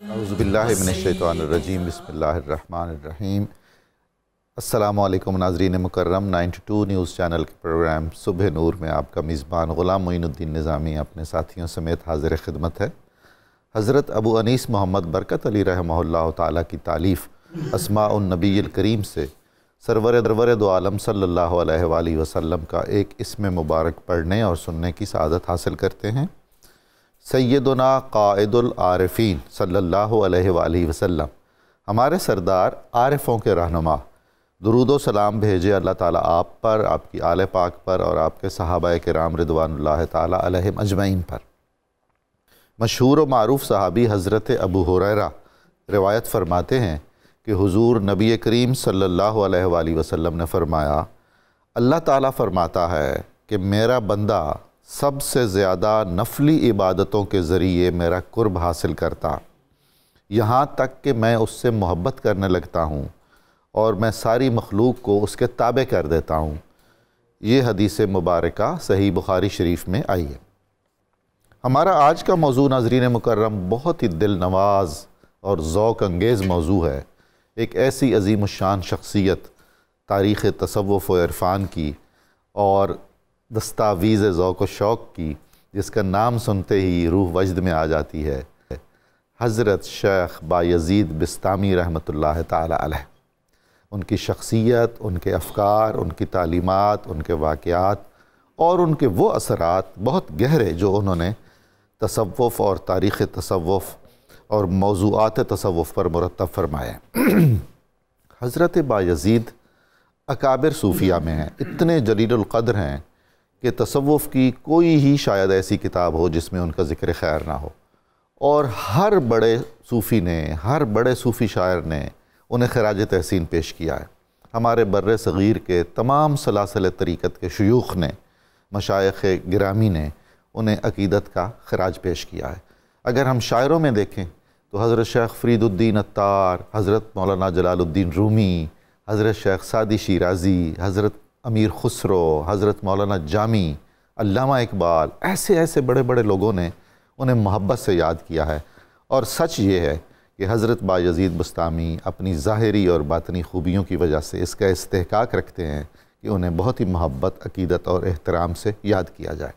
اعوذ باللہ من الشیطان الرجیم، بسم اللہ الرحمن الرحیم۔ السلام علیکم ناظرین مکرم، 92 نیوز چینل کے پروگرام صبح نور میں آپ کا میزبان غلام معین الدین نظامی اپنے ساتھیوں سمیت حاضر خدمت ہے۔ حضرت ابو انیس محمد برکت علی رحمہ اللہ تعالیٰ کی تالیف اسماء النبی الکریم سے سرور دو عالم صلی اللہ علیہ وآلہ وسلم کا ایک اسم مبارک پڑھنے اور سننے کی سعادت حاصل کرتے ہیں۔ سیدنا قائد العارفین صلی اللہ علیہ وآلہ وسلم، ہمارے سردار عارفوں کے رہنما، درود و سلام بھیجے اللہ تعالیٰ آپ پر، آپ کی آل پاک پر اور آپ کے صحابہ کرام رضوان اللہ تعالیٰ علیہم اجمعین پر۔ مشہور و معروف صحابی حضرت ابو ہریرہ روایت فرماتے ہیں کہ حضور نبی کریم صلی اللہ علیہ وآلہ وسلم نے فرمایا، اللہ تعالیٰ فرماتا ہے کہ میرا بندہ سب سے زیادہ نفلی عبادتوں کے ذریعے میرا قرب حاصل کرتا، یہاں تک کہ میں اس سے محبت کرنے لگتا ہوں اور میں ساری مخلوق کو اس کے تابع کر دیتا ہوں۔ یہ حدیث مبارکہ صحیح بخاری شریف میں آئی ہے۔ ہمارا آج کا موضوع ناظرین مکرم بہت ہی دل نواز اور ذوق انگیز موضوع ہے۔ ایک ایسی عظیم الشان شخصیت تاریخ تصوف و عرفان کی اور دستاویز ذوق و شوق کی، جس کا نام سنتے ہی روح وجد میں آ جاتی ہے، حضرت شیخ بایزید بسطامی رحمۃ اللہ تعالی علیہ۔ ان کی شخصیت، ان کے افکار، ان کی تعلیمات، ان کے واقعات اور ان کے وہ اثرات بہت گہرے جو انہوں نے تصوف اور تاریخ تصوف اور موضوعات تصوف پر مرتب فرمائے۔ حضرت بایزید اکابر صوفیہ میں ہیں، اتنے جلیل القدر ہیں کہ تصوف کی کوئی ہی شاید ایسی کتاب ہو جس میں ان کا ذکر خیر نہ ہو، اور ہر بڑے صوفی نے، ہر بڑے صوفی شاعر نے انہیں خراج تحسین پیش کیا ہے۔ ہمارے بر صغیر کے تمام سلاسل طریقت کے شیوخ نے، مشائخ گرامی نے انہیں عقیدت کا خراج پیش کیا ہے۔ اگر ہم شاعروں میں دیکھیں تو حضرت شیخ فرید الدین عطار، حضرت مولانا جلال الدین رومی، حضرت شیخ سعدی شیرازی، حضرت امیر خسرو، حضرت مولانا جامی، علامہ اقبال، ایسے بڑے بڑے لوگوں نے انہیں محبت سے یاد کیا ہے۔ اور سچ یہ ہے کہ حضرت بایزید بسطامی اپنی ظاہری اور باطنی خوبیوں کی وجہ سے اس کا استحقاق رکھتے ہیں کہ انہیں بہت ہی محبت، عقیدت اور احترام سے یاد کیا جائے۔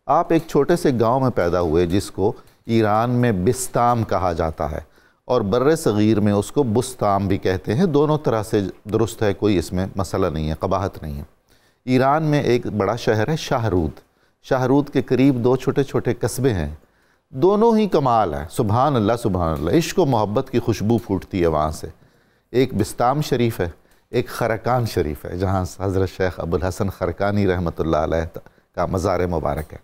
آپ ایک چھوٹے سے گاؤں میں پیدا ہوئے جس کو ایران میں بستام کہا جاتا ہے، اور بر صغیر میں اس کو بستام بھی کہتے ہیں۔ دونوں طرح سے درست ہے، کوئی اس میں مسئلہ نہیں ہے، قباحت نہیں ہے۔ ایران میں ایک بڑا شہر ہے شاہرود کے قریب دو چھوٹے چھوٹے قصبے ہیں، دونوں ہی کمال ہیں، سبحان اللہ سبحان اللہ، عشق و محبت کی خوشبو پھوٹتی ہے وہاں سے۔ ایک بستام شریف ہے، ایک خرقان شریف ہے، جہاں حضرت شیخ ابو الحسن خرقانی رحمۃ اللہ علیہ کا مزار مبارک ہے۔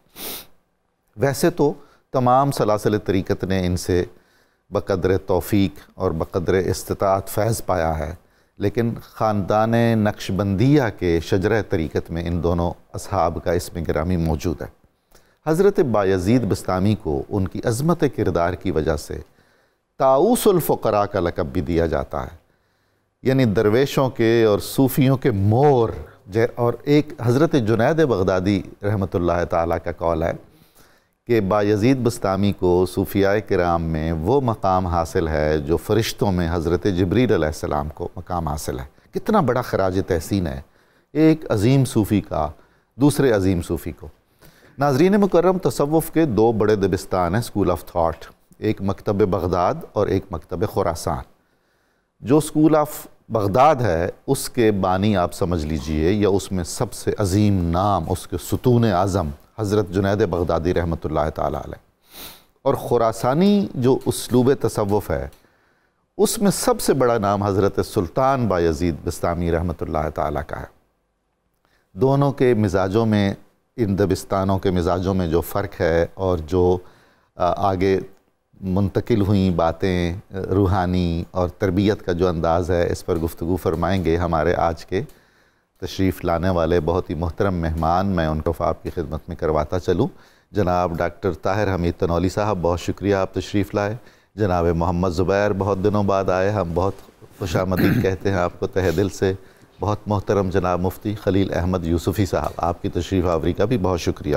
ویسے تو تمام سلاسل طریقت نے ان سے بقدر توفیق اور بقدر استطاعت فیض پایا ہے، لیکن خاندان نقشبندیہ کے شجرہ طریقت میں ان دونوں اصحاب کا اسم گرامی موجود ہے۔ حضرت بایزید بسطامی کو ان کی عظمت کردار کی وجہ سے طاؤس الفقراء کا لقب بھی دیا جاتا ہے، یعنی درویشوں کے اور صوفیوں کے مور۔ اور ایک حضرت جنید بغدادی رحمۃ اللہ تعالیٰ کا قول ہے کہ بایزید بسطامی کو صوفیاء کرام میں وہ مقام حاصل ہے جو فرشتوں میں حضرت جبریل علیہ السلام کو مقام حاصل ہے۔ کتنا بڑا خراج تحسین ہے ایک عظیم صوفی کا دوسرے عظیم صوفی کو۔ ناظرین مکرم، تصوف کے دو بڑے دبستان ہیں، اسکول آف تھاٹ، ایک مکتب بغداد اور ایک مکتب خراسان۔ جو اسکول آف بغداد ہے اس کے بانی آپ سمجھ لیجئے، یا اس میں سب سے عظیم نام، اس کے ستون اعظم حضرت جنید بغدادی رحمۃ اللہ تعالیٰ علیہ، اور خراسانی جو اسلوب تصوف ہے اس میں سب سے بڑا نام حضرت سلطان بایزید بسطامی رحمۃ اللہ تعالیٰ کا ہے۔ دونوں کے مزاجوں میں، ان دبستانوں کے مزاجوں میں جو فرق ہے اور جو آگے منتقل ہوئیں باتیں، روحانی اور تربیت کا جو انداز ہے، اس پر گفتگو فرمائیں گے ہمارے آج کے تشریف لانے والے بہت ہی محترم مہمان۔ میں ان کو آپ کی خدمت میں کرواتا چلوں۔ جناب ڈاکٹر طاہر حمید تنولی صاحب، بہت شکریہ آپ تشریف لائے۔ جناب محمد زبیر بہت دنوں بعد آئے، ہم بہت خوش آمدید کہتے ہیں آپ کو تہہ دل سے۔ بہت محترم جناب مفتی خلیل احمد یوسفی صاحب، آپ کی تشریف آوری کا بھی بہت شکریہ۔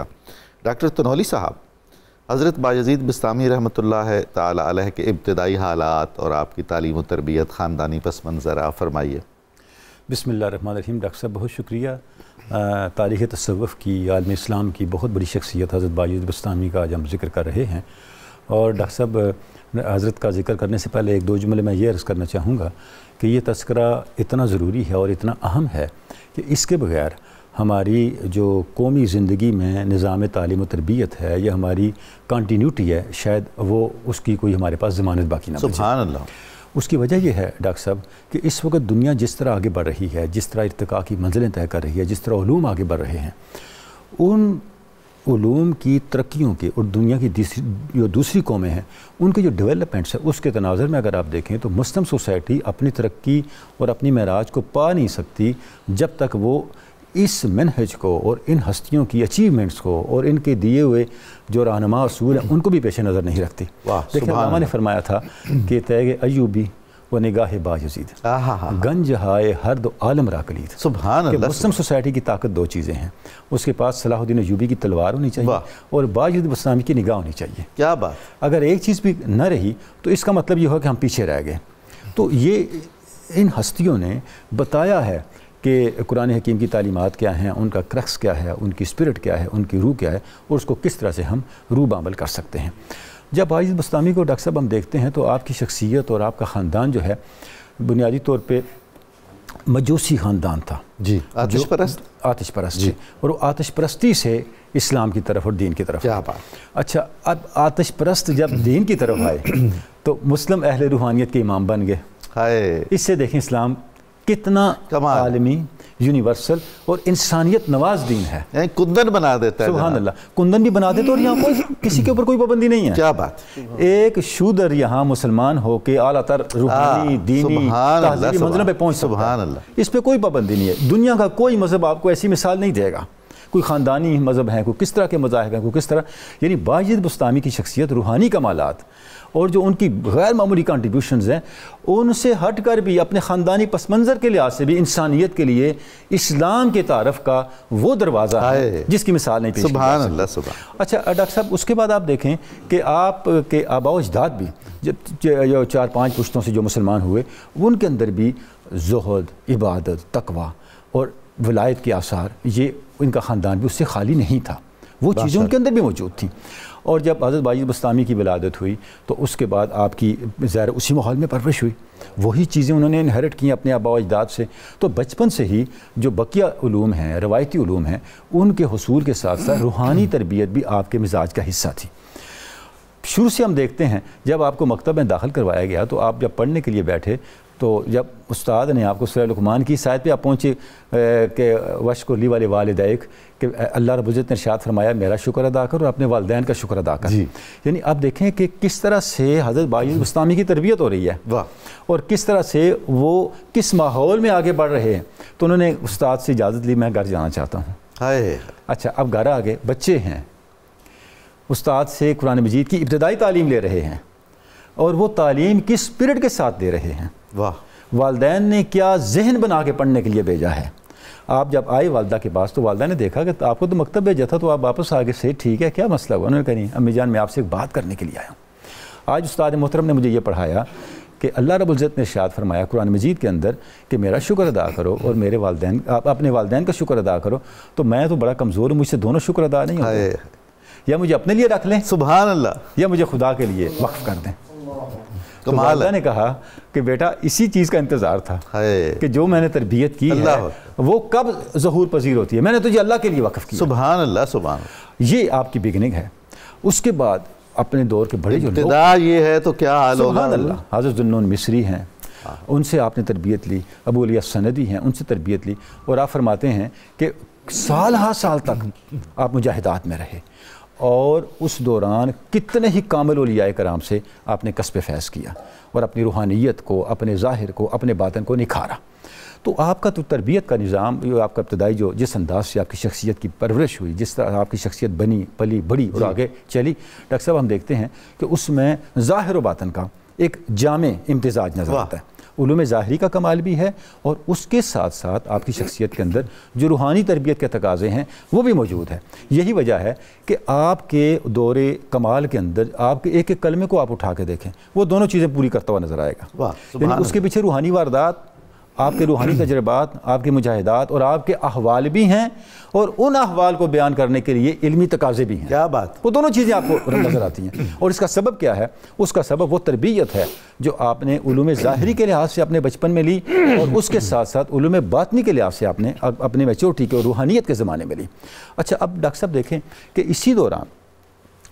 ڈاکٹر تنولی صاحب، حضرت بایزید بسطامی رحمۃ اللہ تعالی علیہ کے ابتدائی حالات اور آپ کی تعلیم و تربیت، خاندانی پس منظر آپ فرمائیے۔ بسم اللہ الرحمن الرحیم۔ ڈاکٹر صاحب بہت شکریہ۔ تاریخ تصوف کی، عالم اسلام کی بہت بڑی شخصیت حضرت بایزید بسطامی کا آج ہم ذکر کر رہے ہیں، اور ڈاکٹر صاحب حضرت کا ذکر کرنے سے پہلے ایک دو جملے میں یہ عرض کرنا چاہوں گا کہ یہ تذکرہ اتنا ضروری ہے اور اتنا اہم ہے کہ اس کے بغیر ہماری جو قومی زندگی میں نظام تعلیم و تربیت ہے یا ہماری کنٹینیوٹی ہے، شاید وہ اس کی کوئی ہمارے پاس ضمانت باقی نہ بچے۔ سبحان اللہ۔ اس کی وجہ یہ ہے ڈاکٹر صاحب کہ اس وقت دنیا جس طرح آگے بڑھ رہی ہے، جس طرح ارتقاء کی منزلیں طے کر رہی ہے، جس طرح علوم آگے بڑھ رہے ہیں، ان علوم کی ترقیوں کے اور دنیا کی جو دوسری قومیں ہیں ان کے جو ڈیولپمنٹس ہیں، اس کے تناظر میں اگر آپ دیکھیں تو مسلم سوسائٹی اپنی ترقی اور اپنی معراج کو پا نہیں سکتی جب تک وہ اس منہج کو اور ان ہستیوں کی اچیومنٹس کو اور ان کے دیے ہوئے جو رہنما اصول ہیں ان کو بھی پیش نظر نہیں رکھتی۔ دیکھیں علامہ نے فرمایا تھا کہ تیغ ایوبی و نگاہ بایزید گنج ہائے ہر دو عالم را کلید۔ سبحان اللہ۔ مسلم سوسائٹی کی طاقت دو چیزیں ہیں، اس کے پاس صلاح الدین ایوبی کی تلوار ہونی چاہیے اور بایزید بسطامی کی نگاہ ہونی چاہیے۔ کیا بات! اگر ایک چیز بھی نہ رہی تو اس کا مطلب یہ ہوا کہ ہم پیچھے رہ گئے۔ تو یہ ان ہستیوں نے بتایا ہے کہ قرآن حکیم کی تعلیمات کیا ہیں، ان کا کرکس کیا ہے، ان کی اسپرٹ کیا ہے، ان کی روح کیا ہے، اور اس کو کس طرح سے ہم روح بعمل کر سکتے ہیں۔ جب بایزید بسطامی کو ڈاکٹر صاحب ہم دیکھتے ہیں تو آپ کی شخصیت اور آپ کا خاندان جو ہے بنیادی طور پہ مجوسی خاندان تھا۔ جی، آتش پرست۔ آتش پرست جی، اور وہ آتش پرستی سے اسلام کی طرف اور دین کی طرف۔ کیا بات! اچھا، اب آتش پرست جب دین کی طرف آئے تو مسلم اہل روحانیت کے امام بن گئے۔ اس سے دیکھیں اسلام کتنا عالمی، یونیورسل اور انسانیت نواز دین ہے۔ یعنی کندن بنا دیتا ہے۔ سبحان اللہ، کندن بھی بنا دیتا، اور یہاں کوئی کسی کے اوپر کوئی پابندی نہیں ہے۔ کیا بات! ایک شودر یہاں مسلمان ہو کے اعلیٰ تر روحانی، دینی، تہذیبی منزلوں پہ پہنچ سکتا ہے۔ اس پہ کوئی پابندی نہیں ہے۔ دنیا کا کوئی مذہب آپ کو ایسی مثال نہیں دے گا۔ کوئی خاندانی مذہب ہیں، کوئی کس طرح کے مذاہب ہیں، کوئی کس طرح، یعنی بایزید بسطامی کی شخصیت، روحانی کمالات اور جو ان کی غیر معمولی کنٹریبیوشنز ہیں، ان سے ہٹ کر بھی اپنے خاندانی پس منظر کے لحاظ سے بھی انسانیت کے لیے اسلام کے تعارف کا وہ دروازہ ہے جس کی مثال نہیں پیش کی جا سکتی۔ سبحان اللہ، سبحان۔ اچھا ڈاکٹر صاحب، اس کے بعد آپ دیکھیں کہ آپ کے آباء و اجداد بھی جو 4-5 پشتوں سے جو مسلمان ہوئے، ان کے اندر بھی زہد، عبادت، تقوی اور ولایت کے آثار، یہ ان کا خاندان بھی اس سے خالی نہیں تھا، وہ چیزیں ان کے اندر بھی موجود تھیں۔ اور جب حضرت بایزید بسطامی کی ولادت ہوئی تو اس کے بعد آپ کی ظاہر اسی ماحول میں پرورش ہوئی، وہی چیزیں انہوں نے انہیرٹ کی اپنے آباء و اجداد سے۔ تو بچپن سے ہی جو بقیہ علوم ہیں، روایتی علوم ہیں، ان کے حصول کے ساتھ ساتھ روحانی تربیت بھی آپ کے مزاج کا حصہ تھی۔ شروع سے ہم دیکھتے ہیں جب آپ کو مکتب میں داخل کروایا گیا تو آپ جب پڑھنے کے لیے بیٹھے تو جب استاد نے آپ کو سورہ لقمان کی آیت پہ آپ پہنچے کہ وشکر لی والے والدیک، کہ اللہ رب العزت نے ارشاد فرمایا میرا شکر ادا کر اور اپنے والدین کا شکر ادا کر۔ یعنی اب دیکھیں کہ کس طرح سے حضرت بایزید بسطامی کی تربیت ہو رہی ہے اور کس طرح سے وہ کس ماحول میں آگے بڑھ رہے ہیں۔ تو انہوں نے استاد سے اجازت لی، میں گھر جانا چاہتا ہوں۔ اچھا، اب گھر آگے بچے ہیں، استاد سے قرآن مجید کی ابتدائی تعلیم لے رہے ہیں اور وہ تعلیم کس اسپرٹ کے ساتھ دے رہے ہیں۔ والدین نے کیا ذہن بنا کے پڑھنے کے لیے بھیجا ہے۔ آپ جب آئے والدہ کے پاس تو والدہ نے دیکھا کہ آپ کو تو مکتب بھیجا تھا تو آپ واپس آگے سے ٹھیک ہے، کیا مسئلہ ہوا؟ انہوں نے کہا نہیں امی جان، میں آپ سے ایک بات کرنے کے لیے آیا ہوں۔ آج استاد محترم نے مجھے یہ پڑھایا کہ اللہ رب العزت نے ارشاد فرمایا قرآن مجید کے اندر کہ میرا شکر ادا کرو اور میرے والدین، آپ اپنے والدین کا شکر ادا کرو۔ تو میں تو بڑا کمزور ہوں، مجھ سے دونوں شکر ادا نہیں ہوتے، یا مجھے اپنے لیے رکھ لیں سبحان اللہ، یا مجھے خدا کے لیے وقف کر دیں۔ تو والدہ نے کہا کہ بیٹا اسی چیز کا انتظار تھا کہ جو میں نے تربیت کی ہے وہ کب ظہور پذیر ہوتی ہے، میں نے تجھے اللہ کے لیے وقف کیا۔ سبحان اللہ، سبحان اللہ۔ یہ آپ کی بگننگ ہے۔ اس کے بعد اپنے دور کے بڑے جو لوگ، ابتدا یہ ہے تو کیا حال ہوگا۔ سبحان اللہ، حضرت ذوالنون مصری ہیں، ان سے آپ نے تربیت لی، ابو علی السندی ہیں، ان سے تربیت لی، اور آپ فرماتے ہیں کہ سال ہا سال تک آپ مجاہدات میں رہے اور اس دوران کتنے ہی کامل اولیاء کرام سے آپ نے کسب فیض کیا اور اپنی روحانیت کو، اپنے ظاہر کو، اپنے باطن کو نکھارا۔ تو آپ کا تو تربیت کا نظام، جو آپ کا ابتدائی جو جس انداز سے آپ کی شخصیت کی پرورش ہوئی، جس طرح آپ کی شخصیت بنی پلی بڑی اور آگے چلی، ڈاکٹر صاحب ہم دیکھتے ہیں کہ اس میں ظاہر و باطن کا ایک جامع امتزاج نظر آتا ہے۔ علوم ظاہری کا کمال بھی ہے اور اس کے ساتھ ساتھ آپ کی شخصیت کے اندر جو روحانی تربیت کے تقاضے ہیں وہ بھی موجود ہیں. یہی وجہ ہے کہ آپ کے دور کمال کے اندر آپ کے ایک ایک کلمے کو آپ اٹھا کے دیکھیں, وہ دونوں چیزیں پوری کرتا ہوا نظر آئے گا. یعنی اس کے پیچھے روحانی واردات, آپ کے روحانی تجربات, آپ کے مجاہدات اور آپ کے احوال بھی ہیں, اور ان احوال کو بیان کرنے کے لیے علمی تقاضے بھی ہیں. کیا بات, وہ دونوں چیزیں آپ کو نظر آتی ہیں. اور اس کا سبب کیا ہے؟ اس کا سبب وہ تربیت ہے جو آپ نے علوم ظاہری کے لحاظ سے اپنے بچپن میں لی, اور اس کے ساتھ ساتھ علوم باطنی کے لحاظ سے آپ نے اپنے میچورٹی کے اور روحانیت کے زمانے میں لی. اچھا, اب ڈاکٹر صاحب دیکھیں کہ اسی دوران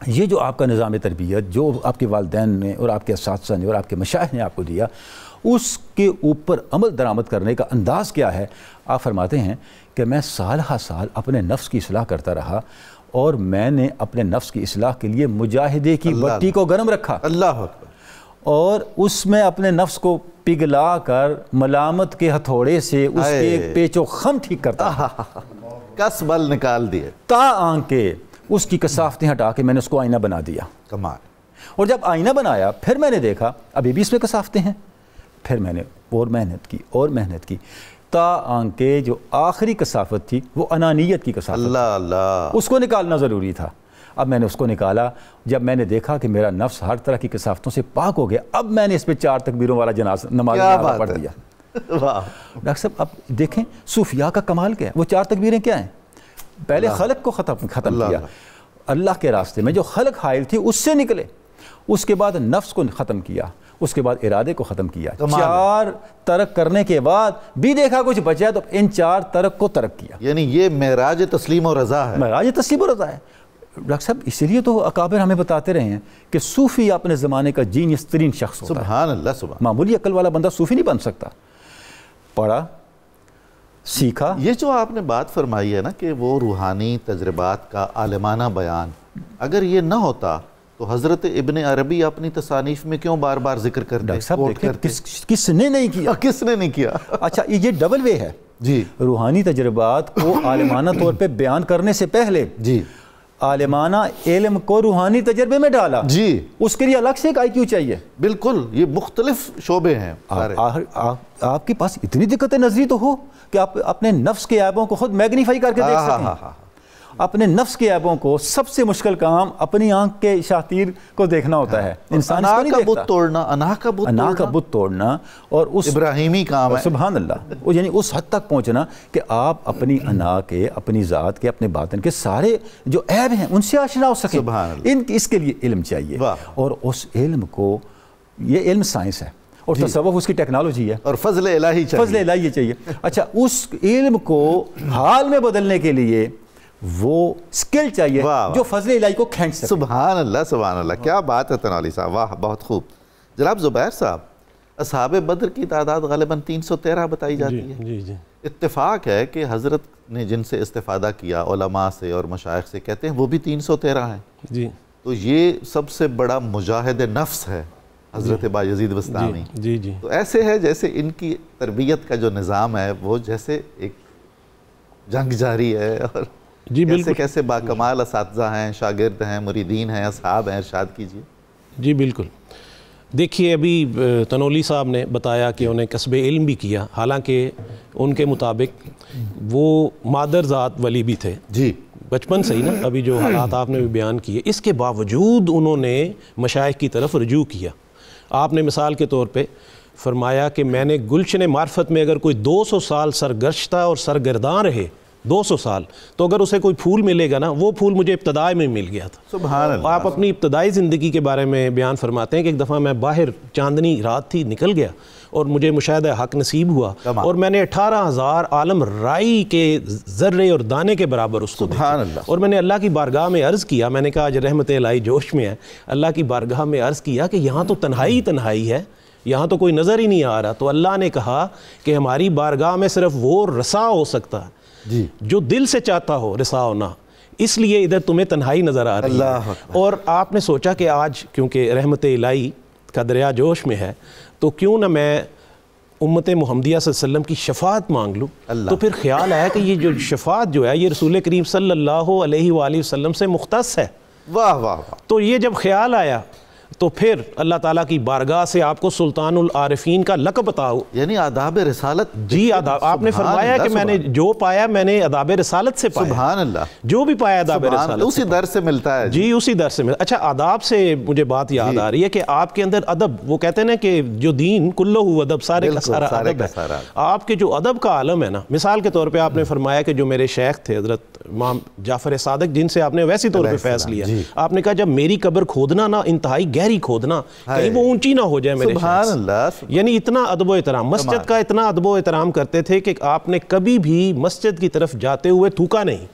یہ جو آپ کا نظام تربیت جو آپ کے والدین نے اور آپ کے اساتذہ نے اور آپ کے مشائخ نے آپ کو دیا, اس کے اوپر عمل درآمد کرنے کا انداز کیا ہے؟ آپ فرماتے ہیں کہ میں سال ہا سال اپنے نفس کی اصلاح کرتا رہا, اور میں نے اپنے نفس کی اصلاح کے لیے مجاہدے کی بٹی کو گرم رکھا, اللہ اکبر, اور اس میں اپنے نفس کو پگھلا کر ملامت کے ہتھوڑے سے اس کے پیچ و خم ٹھیک کرتا, کس بل نکال دیے, تا آنکھ اس کی کثافتیں ہٹا کے میں نے اس کو آئینہ بنا دیا. کمال. اور جب آئینہ بنایا پھر میں نے دیکھا ابھی بھی اس میں کثافتیں ہیں, پھر میں نے اور محنت کی تا آنکہ جو آخری کثافت تھی وہ انانیت کی کثافت, اللہ اللہ, اس کو نکالنا ضروری تھا. اب میں نے اس کو نکالا, جب میں نے دیکھا کہ میرا نفس ہر طرح کی کثافتوں سے پاک ہو گیا, اب میں نے اس پہ 4 تکبیروں والا نماز پڑھ دیا. ڈاکٹر صاحب اب دیکھیں صوفیاء کا کمال کیا ہے, وہ 4 تکبیریں کیا ہیں؟ پہلے خلق کو ختم کیا, اللہ کے راستے میں جو خلق حائل تھی اس سے نکلے, اس کے بعد نفس کو ختم کیا, اس کے بعد ارادے کو ختم کیا, 4 ترک کرنے کے بعد بھی دیکھا کچھ بچا تو ان 4 ترک کو ترک کیا. یعنی یہ معراج تسلیم و رضا ہے. معراج تسلیم و رضا ہے ڈاکٹر صاحب. اسی لیے تو اکابر ہمیں بتاتے رہے ہیں کہ صوفی اپنے زمانے کا جینیس ترین شخص ہوتا ہے. سبحان اللہ, سبحان. معمولی عقل والا بندہ صوفی نہیں بن سکتا. پڑھا, سیکھا. یہ جو آپ نے بات فرمائی ہے نا کہ وہ روحانی تجربات کا عالمانہ بیان, اگر یہ نہ ہوتا تو حضرت ابن عربی اپنی تصانیف میں کیوں بار بار ذکر کرتے, کس نے نہیں کیا؟ کس نے نہیں کیا؟ اچھا, یہ ڈبل وے ہے جی. روحانی تجربات کو عالمانہ طور پہ بیان کرنے سے پہلے جی عالمانہ علم کو روحانی تجربے میں ڈالا جی, اس کے لیے الگ سے ایک آئی کیو چاہیے. بالکل, یہ مختلف شعبے ہیں. آپ کے پاس اتنی دقت نظری تو ہو کہ آپ اپنے نفس کے عیبوں کو خود میگنیفائی کر کے دیکھ سکیں. اپنے نفس کے عیبوں کو سب سے مشکل کام اپنی آنکھ کے شاطیر کو دیکھنا ہوتا ہے. انسان انا کا بت توڑنا, انا کا بت توڑنا اور اس ابراہیمی کام ہے. سبحان اللہ. یعنی اس حد تک پہنچنا کہ آپ اپنی انا کے, اپنی ذات کے, اپنے باطن کے سارے جو عیب ہیں ان سے آشنا ہو سکیں. اس کے لیے علم چاہیے, اور اس علم کو, یہ علم سائنس ہے اور تصوف اس کی ٹیکنالوجی ہے, اور فضل الہی چاہیے. اچھا, اس علم کو حال میں بدلنے کے لیے وہ سکل چاہیے جو فضل الہی کو کھینچ سکے. سبحان اللہ, سبحان اللہ, کیا بات ہے تنولی صاحب, واہ, بہت خوب. جناب زبیر صاحب, اصحاب بدر کی تعداد غالباً 313 بتائی جاتی ہے. جی جی. اتفاق ہے کہ حضرت نے جن سے استفادہ کیا علماء سے اور مشائخ سے, کہتے ہیں وہ بھی 313 ہیں. جی. تو یہ سب سے بڑا مجاہد نفس ہے حضرت بایزید بستامی. جی جی. تو ایسے ہے جیسے ان کی تربیت کا جو نظام ہے وہ جیسے ایک جنگ جاری ہے, اور جی بالکل کیسے باکمال اساتذہ ہیں, شاگرد ہیں, مریدین ہیں, اصحاب ہیں. ارشاد کیجیے. جی بالکل. دیکھیے, ابھی تنولی صاحب نے بتایا کہ انہیں کسب علم بھی کیا, حالانکہ ان کے مطابق وہ مادر ذات ولی بھی تھے جی, بچپن سے ہی نا. ابھی جو حالات آپ نے بھی بیان کیے, اس کے باوجود انہوں نے مشائخ کی طرف رجوع کیا. آپ نے مثال کے طور پہ فرمایا کہ میں نے گلشن معرفت میں اگر کوئی 200 سال سرگشتہ اور سرگرداں رہے, 200 سال, تو اگر اسے کوئی پھول ملے گا نا, وہ پھول مجھے ابتدائی میں مل گیا تھا. سبحان اللہ. آپ اپنی ابتدائی زندگی کے بارے میں بیان فرماتے ہیں کہ ایک دفعہ میں باہر, چاندنی رات تھی, نکل گیا اور مجھے مشاہدہ حق نصیب ہوا, اور میں نے 18,000 عالم رائی کے ذرے اور دانے کے برابر اس کو دیکھا. اور میں نے اللہ کی بارگاہ میں عرض کیا, میں نے کہا آج رحمت الہی جوش میں ہے, اللہ کی بارگاہ میں عرض کیا کہ یہاں تو تنہائی ہے, یہاں تو کوئی نظر ہی نہیں آ رہا. تو اللہ نے کہا کہ ہماری بارگاہ میں صرف وہ رسا ہو سکتا ہے جی جو دل سے چاہتا ہو رسا ہونا, اس لیے ادھر تمہیں تنہائی نظر آ رہی ہے. اور آپ نے سوچا کہ آج کیونکہ رحمت الہی کا دریا جوش میں ہے, تو کیوں نہ میں امت محمدیہ صلی اللہ علیہ وسلم کی شفاعت مانگ لوں. تو پھر خیال آیا کہ یہ جو شفاعت جو ہے یہ رسول کریم صلی اللہ علیہ وآلہ وسلم سے مختص ہے. واہ واہ واہ. تو یہ جب خیال آیا تو پھر اللہ تعالیٰ کی بارگاہ سے آپ کو سلطان العارفین کا لقب بتاؤ، یعنی آداب رسالت. جی آداب. آپ نے فرمایا کہ میں نے جو پایا میں نے آداب رسالت سے پایا. سبحان اللہ. جو بھی پایا آداب رسالت اسی در سے ملتا ہے. جی اسی در سے ملتا. اچھا آداب سے مجھے بات یاد آ رہی ہے کہ آپ کے اندر ادب، وہ کہتے ہیں نا کہ جو دین کلہ ادب، سارے کا سارا ادب ہے. آپ کے جو ادب کا عالم ہے نا، مثال کے طور پہ آپ نے فرمایا کہ جو میرے شیخ تھے حضرت امام جعفر صادق، جن سے آپ نے ویسی طور پہ فیض لیا، آپ نے کہا جب میری قبر کھودنا نا انتہائی گہری کھودنا، کہیں وہ اونچی نہ ہو جائے میرے شیخ. یعنی اتنا ادب و احترام، مسجد کا اتنا ادب و احترام کرتے تھے کہ آپ نے کبھی بھی مسجد کی طرف جاتے ہوئے تھوکا نہیں.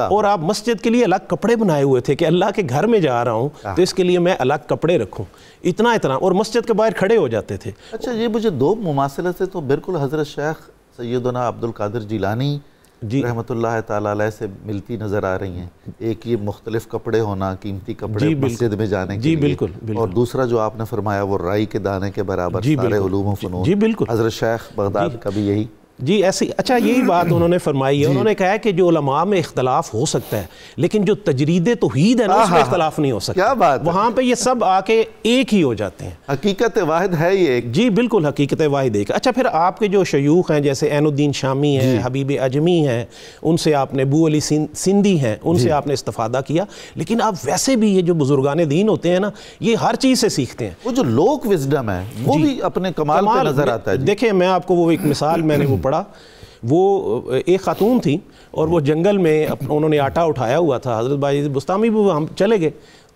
اور آپ مسجد کے لیے الگ کپڑے بنائے ہوئے تھے کہ اللہ کے گھر میں جا رہا ہوں تو اس کے لیے میں الگ کپڑے رکھوں. اتنا احترام. اور مسجد کے باہر کھڑے ہو جاتے تھے. اچھا یہ مجھے دو مماثلت سے تو بالکل حضرت شیخ سیدنا عبد القادر جیلانی رحمۃ اللہ تعالیٰ علیہ سے ملتی نظر آ رہی ہیں. ایک یہ مختلف کپڑے ہونا، قیمتی کپڑے مسجد میں جانے کے لیے، اور دوسرا جو آپ نے فرمایا وہ رائی کے دانے کے برابر سارے علوم و فنون. حضرت شیخ بغداد کا بھی یہی. جی ایسی. اچھا یہی بات انہوں نے فرمائی ہے. انہوں نے کہا کہ جو علماء میں اختلاف ہو سکتا ہے لیکن جو تجرید توحید ہے نا اس میں اختلاف نہیں ہو سکتا. کیا بات ہے. وہاں پہ یہ سب آ کے ایک ہی ہو جاتے ہیں. حقیقت واحد ہے یہ ایک. جی بالکل حقیقت واحد ایک. اچھا پھر آپ کے جو شیوخ ہیں جیسے عین الدین شامی ہیں، حبیب اجمی ہیں، ان سے آپ نے ابو علی سندھی ہیں، ان سے آپ نے استفادہ کیا. لیکن آپ ویسے بھی یہ جو بزرگان دین ہوتے ہیں نا یہ ہر چیز سے سیکھتے ہیں. وہ جو لوک وزڈم ہے وہ بھی اپنے کمال پہ نظر آتا ہے. دیکھیں میں آپ کو وہ ایک مثال میں نے وہ پڑھا. وہ ایک خاتون تھی اور وہ جنگل میں انہوں نے آٹا اٹھایا ہوا تھا. حضرت بائی بستامی بھی ہم چلے گئے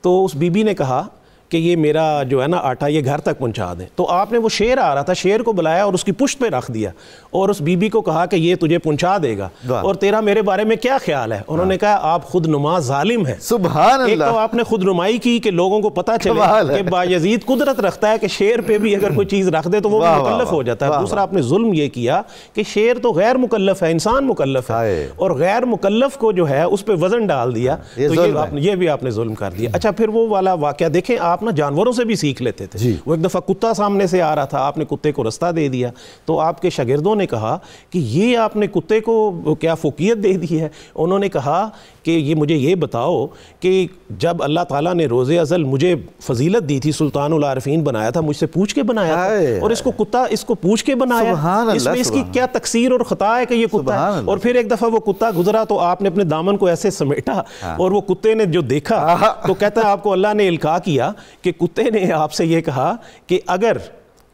تو اس بی بی نے کہا کہ یہ میرا جو ہے نا آٹا یہ گھر تک پہنچا دیں. تو آپ نے وہ شیر آ رہا تھا، شیر کو بلایا اور اس کی پشت پہ رکھ دیا اور اس بی بی کو کہا کہ یہ تجھے پہنچا دے گا اور تیرا میرے بارے میں کیا خیال ہے. انہوں نے کہا آپ خود نما ظالم ہیں. سبحان اللہ. ایک تو آپ نے خود نمائی کی کہ لوگوں کو پتہ چلے کہ بایزید قدرت رختا ہے کہ شیر پہ بھی اگر کوئی چیز رکھ دے تو وہ مکلف ہو جاتا ہے. دوسرا آپ نے ظلم یہ کیا کہ شیر تو غیر مکلف ہے، انسان مکلف ہے، اور غیر مکلف کو جو ہے اس پہ وزن ڈال دیا تو یہ بھی آپ نے ظلم کر دیا. اچھا پھر وہ والا واقعہ دیکھیں، آپ نا جانوروں سے بھی سیکھ لیتے تھے. وہ ایک دفعہ کتا سامنے سے آ رہا تھا، آپ نے کتے کو رستہ دے دیا تو آپ کے شاگردوں نے کہا کہ یہ آپ نے کتے کو کیا فوقیت دے دی ہے. انہوں نے کہا کہ یہ مجھے یہ بتاؤ کہ جب اللہ تعالیٰ نے روز ازل مجھے فضیلت دی تھی، سلطان العارفین بنایا تھا، مجھ سے پوچھ کے بنایا تھا، اور اس کو کتا اس کو پوچھ کے بنایا، اس میں اس کی کیا تقصیر اور خطا ہے کہ یہ کتا ہے. اور پھر ایک دفعہ وہ کتا گزرا تو آپ نے اپنے دامن کو ایسے سمیٹا اور وہ کتے نے جو دیکھا تو کہتا ہے آپ کو اللہ نے القاء کیا کہ کتے نے آپ سے یہ کہا کہ اگر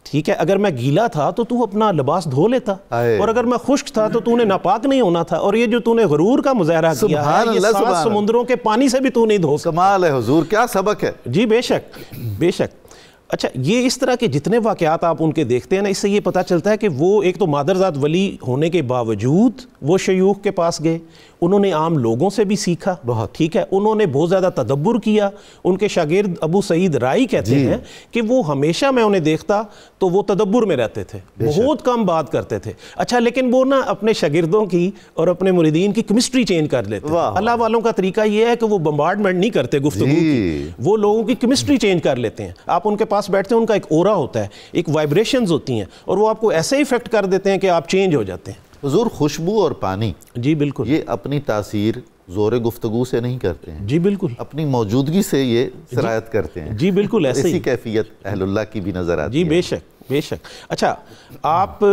ٹھیک ہے اگر میں گیلا تھا تو اپنا لباس دھو لیتا، اور اگر میں خشک تھا تو نے ناپاک نہیں ہونا تھا. اور یہ جو نے غرور کا مظاہرہ کیا ہے یہ 7 سمندروں کے پانی سے بھی تو نہیں دھو سکتا. کمال ہے حضور، کیا سبق ہے. جی بے شک بے شک. اچھا یہ اس طرح کے جتنے واقعات آپ ان کے دیکھتے ہیں نا، اس سے یہ پتہ چلتا ہے کہ وہ ایک تو مادرزاد ولی ہونے کے باوجود وہ شیوخ کے پاس گئے، انہوں نے عام لوگوں سے بھی سیکھا بہت. ٹھیک ہے انہوں نے بہت زیادہ تدبر کیا. ان کے شاگرد ابو سعید رائی کہتے ہیں کہ وہ ہمیشہ میں انہیں دیکھتا تو وہ تدبر میں رہتے تھے، بہت کم بات کرتے تھے. اچھا لیکن وہ نا اپنے شاگردوں کی اور اپنے مریدین کی کیمسٹری چینج کر لیتے ہیں. اللہ والوں کا طریقہ یہ ہے کہ وہ بمبارڈمنٹ نہیں کرتے گفتگو کی، وہ لوگوں کی کیمسٹری چینج کر لیتے ہیں. آپ ان کے پاس بیٹھتے ہیں، ان کا ایک اورا ہوتا ہے، ایک وائبریشنز ہوتی ہیں، اور وہ آپ کو ایسے افیکٹ کر دیتے ہیں کہ آپ چینج ہو جاتے ہیں. حضور خوشبو اور پانی جی بالکل یہ اپنی تاثیر زور گفتگو سے نہیں کرتے ہیں. جی بالکل اپنی موجودگی سے یہ سرایت کرتے ہیں. جی بالکل ایسے اسی کیفیت اہل اللہ کی بھی نظر آتی ہے. جی بے شک بے شک. اچھا آپ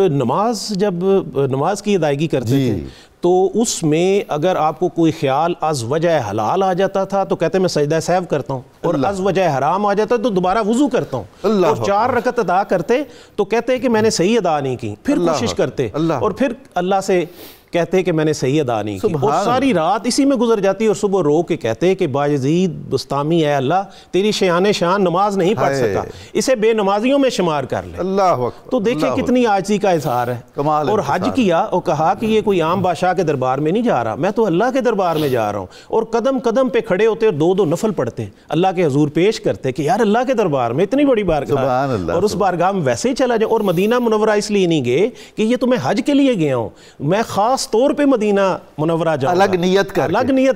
جب نماز کی ادائیگی کرتے تھے تو اس میں اگر آپ کو کوئی خیال از وجہ حلال آ جاتا تھا تو کہتے ہیں میں سجدہ سہو کرتا ہوں، اور از وجہ حرام آ جاتا تو دوبارہ وضو کرتا ہوں، اور 4 رکعت ادا کرتے تو کہتے کہ میں نے صحیح ادا نہیں کی، پھر کوشش کرتے اور پھر اللہ سے کہتے کہ میں نے صحیح ادا نہیں کی، اور ساری رات اسی میں گزر جاتی، اور صبح رو کے کہتے کہ بایزید بستامی اے اللہ تیری شان نماز نہیں پڑھ سکا، اسے بے نمازیوں میں شمار کر لے. اللہ تو دیکھیں کتنی عاجزی کا اظہار ہے. اور حج کیا اور کہا کہ یہ کوئی عام بادشاہ کے دربار میں نہیں جا رہا، میں تو اللہ کے دربار میں جا رہا ہوں. اور قدم قدم پہ کھڑے ہوتے اور 2 نفل پڑھتے، اللہ کے حضور پیش کرتے کہ یار اللہ کے دربار میں اتنی بڑی بارگاہ، اور اس بارگاہ میں ویسے ہی چلا جاؤ. اور مدینہ منورہ اس لیے نہیں گئے کہ یہ تو میں حج کے لیے گیا ہوں، میں خاص طور پہ مدینہ منورہ جاؤں الگ نیت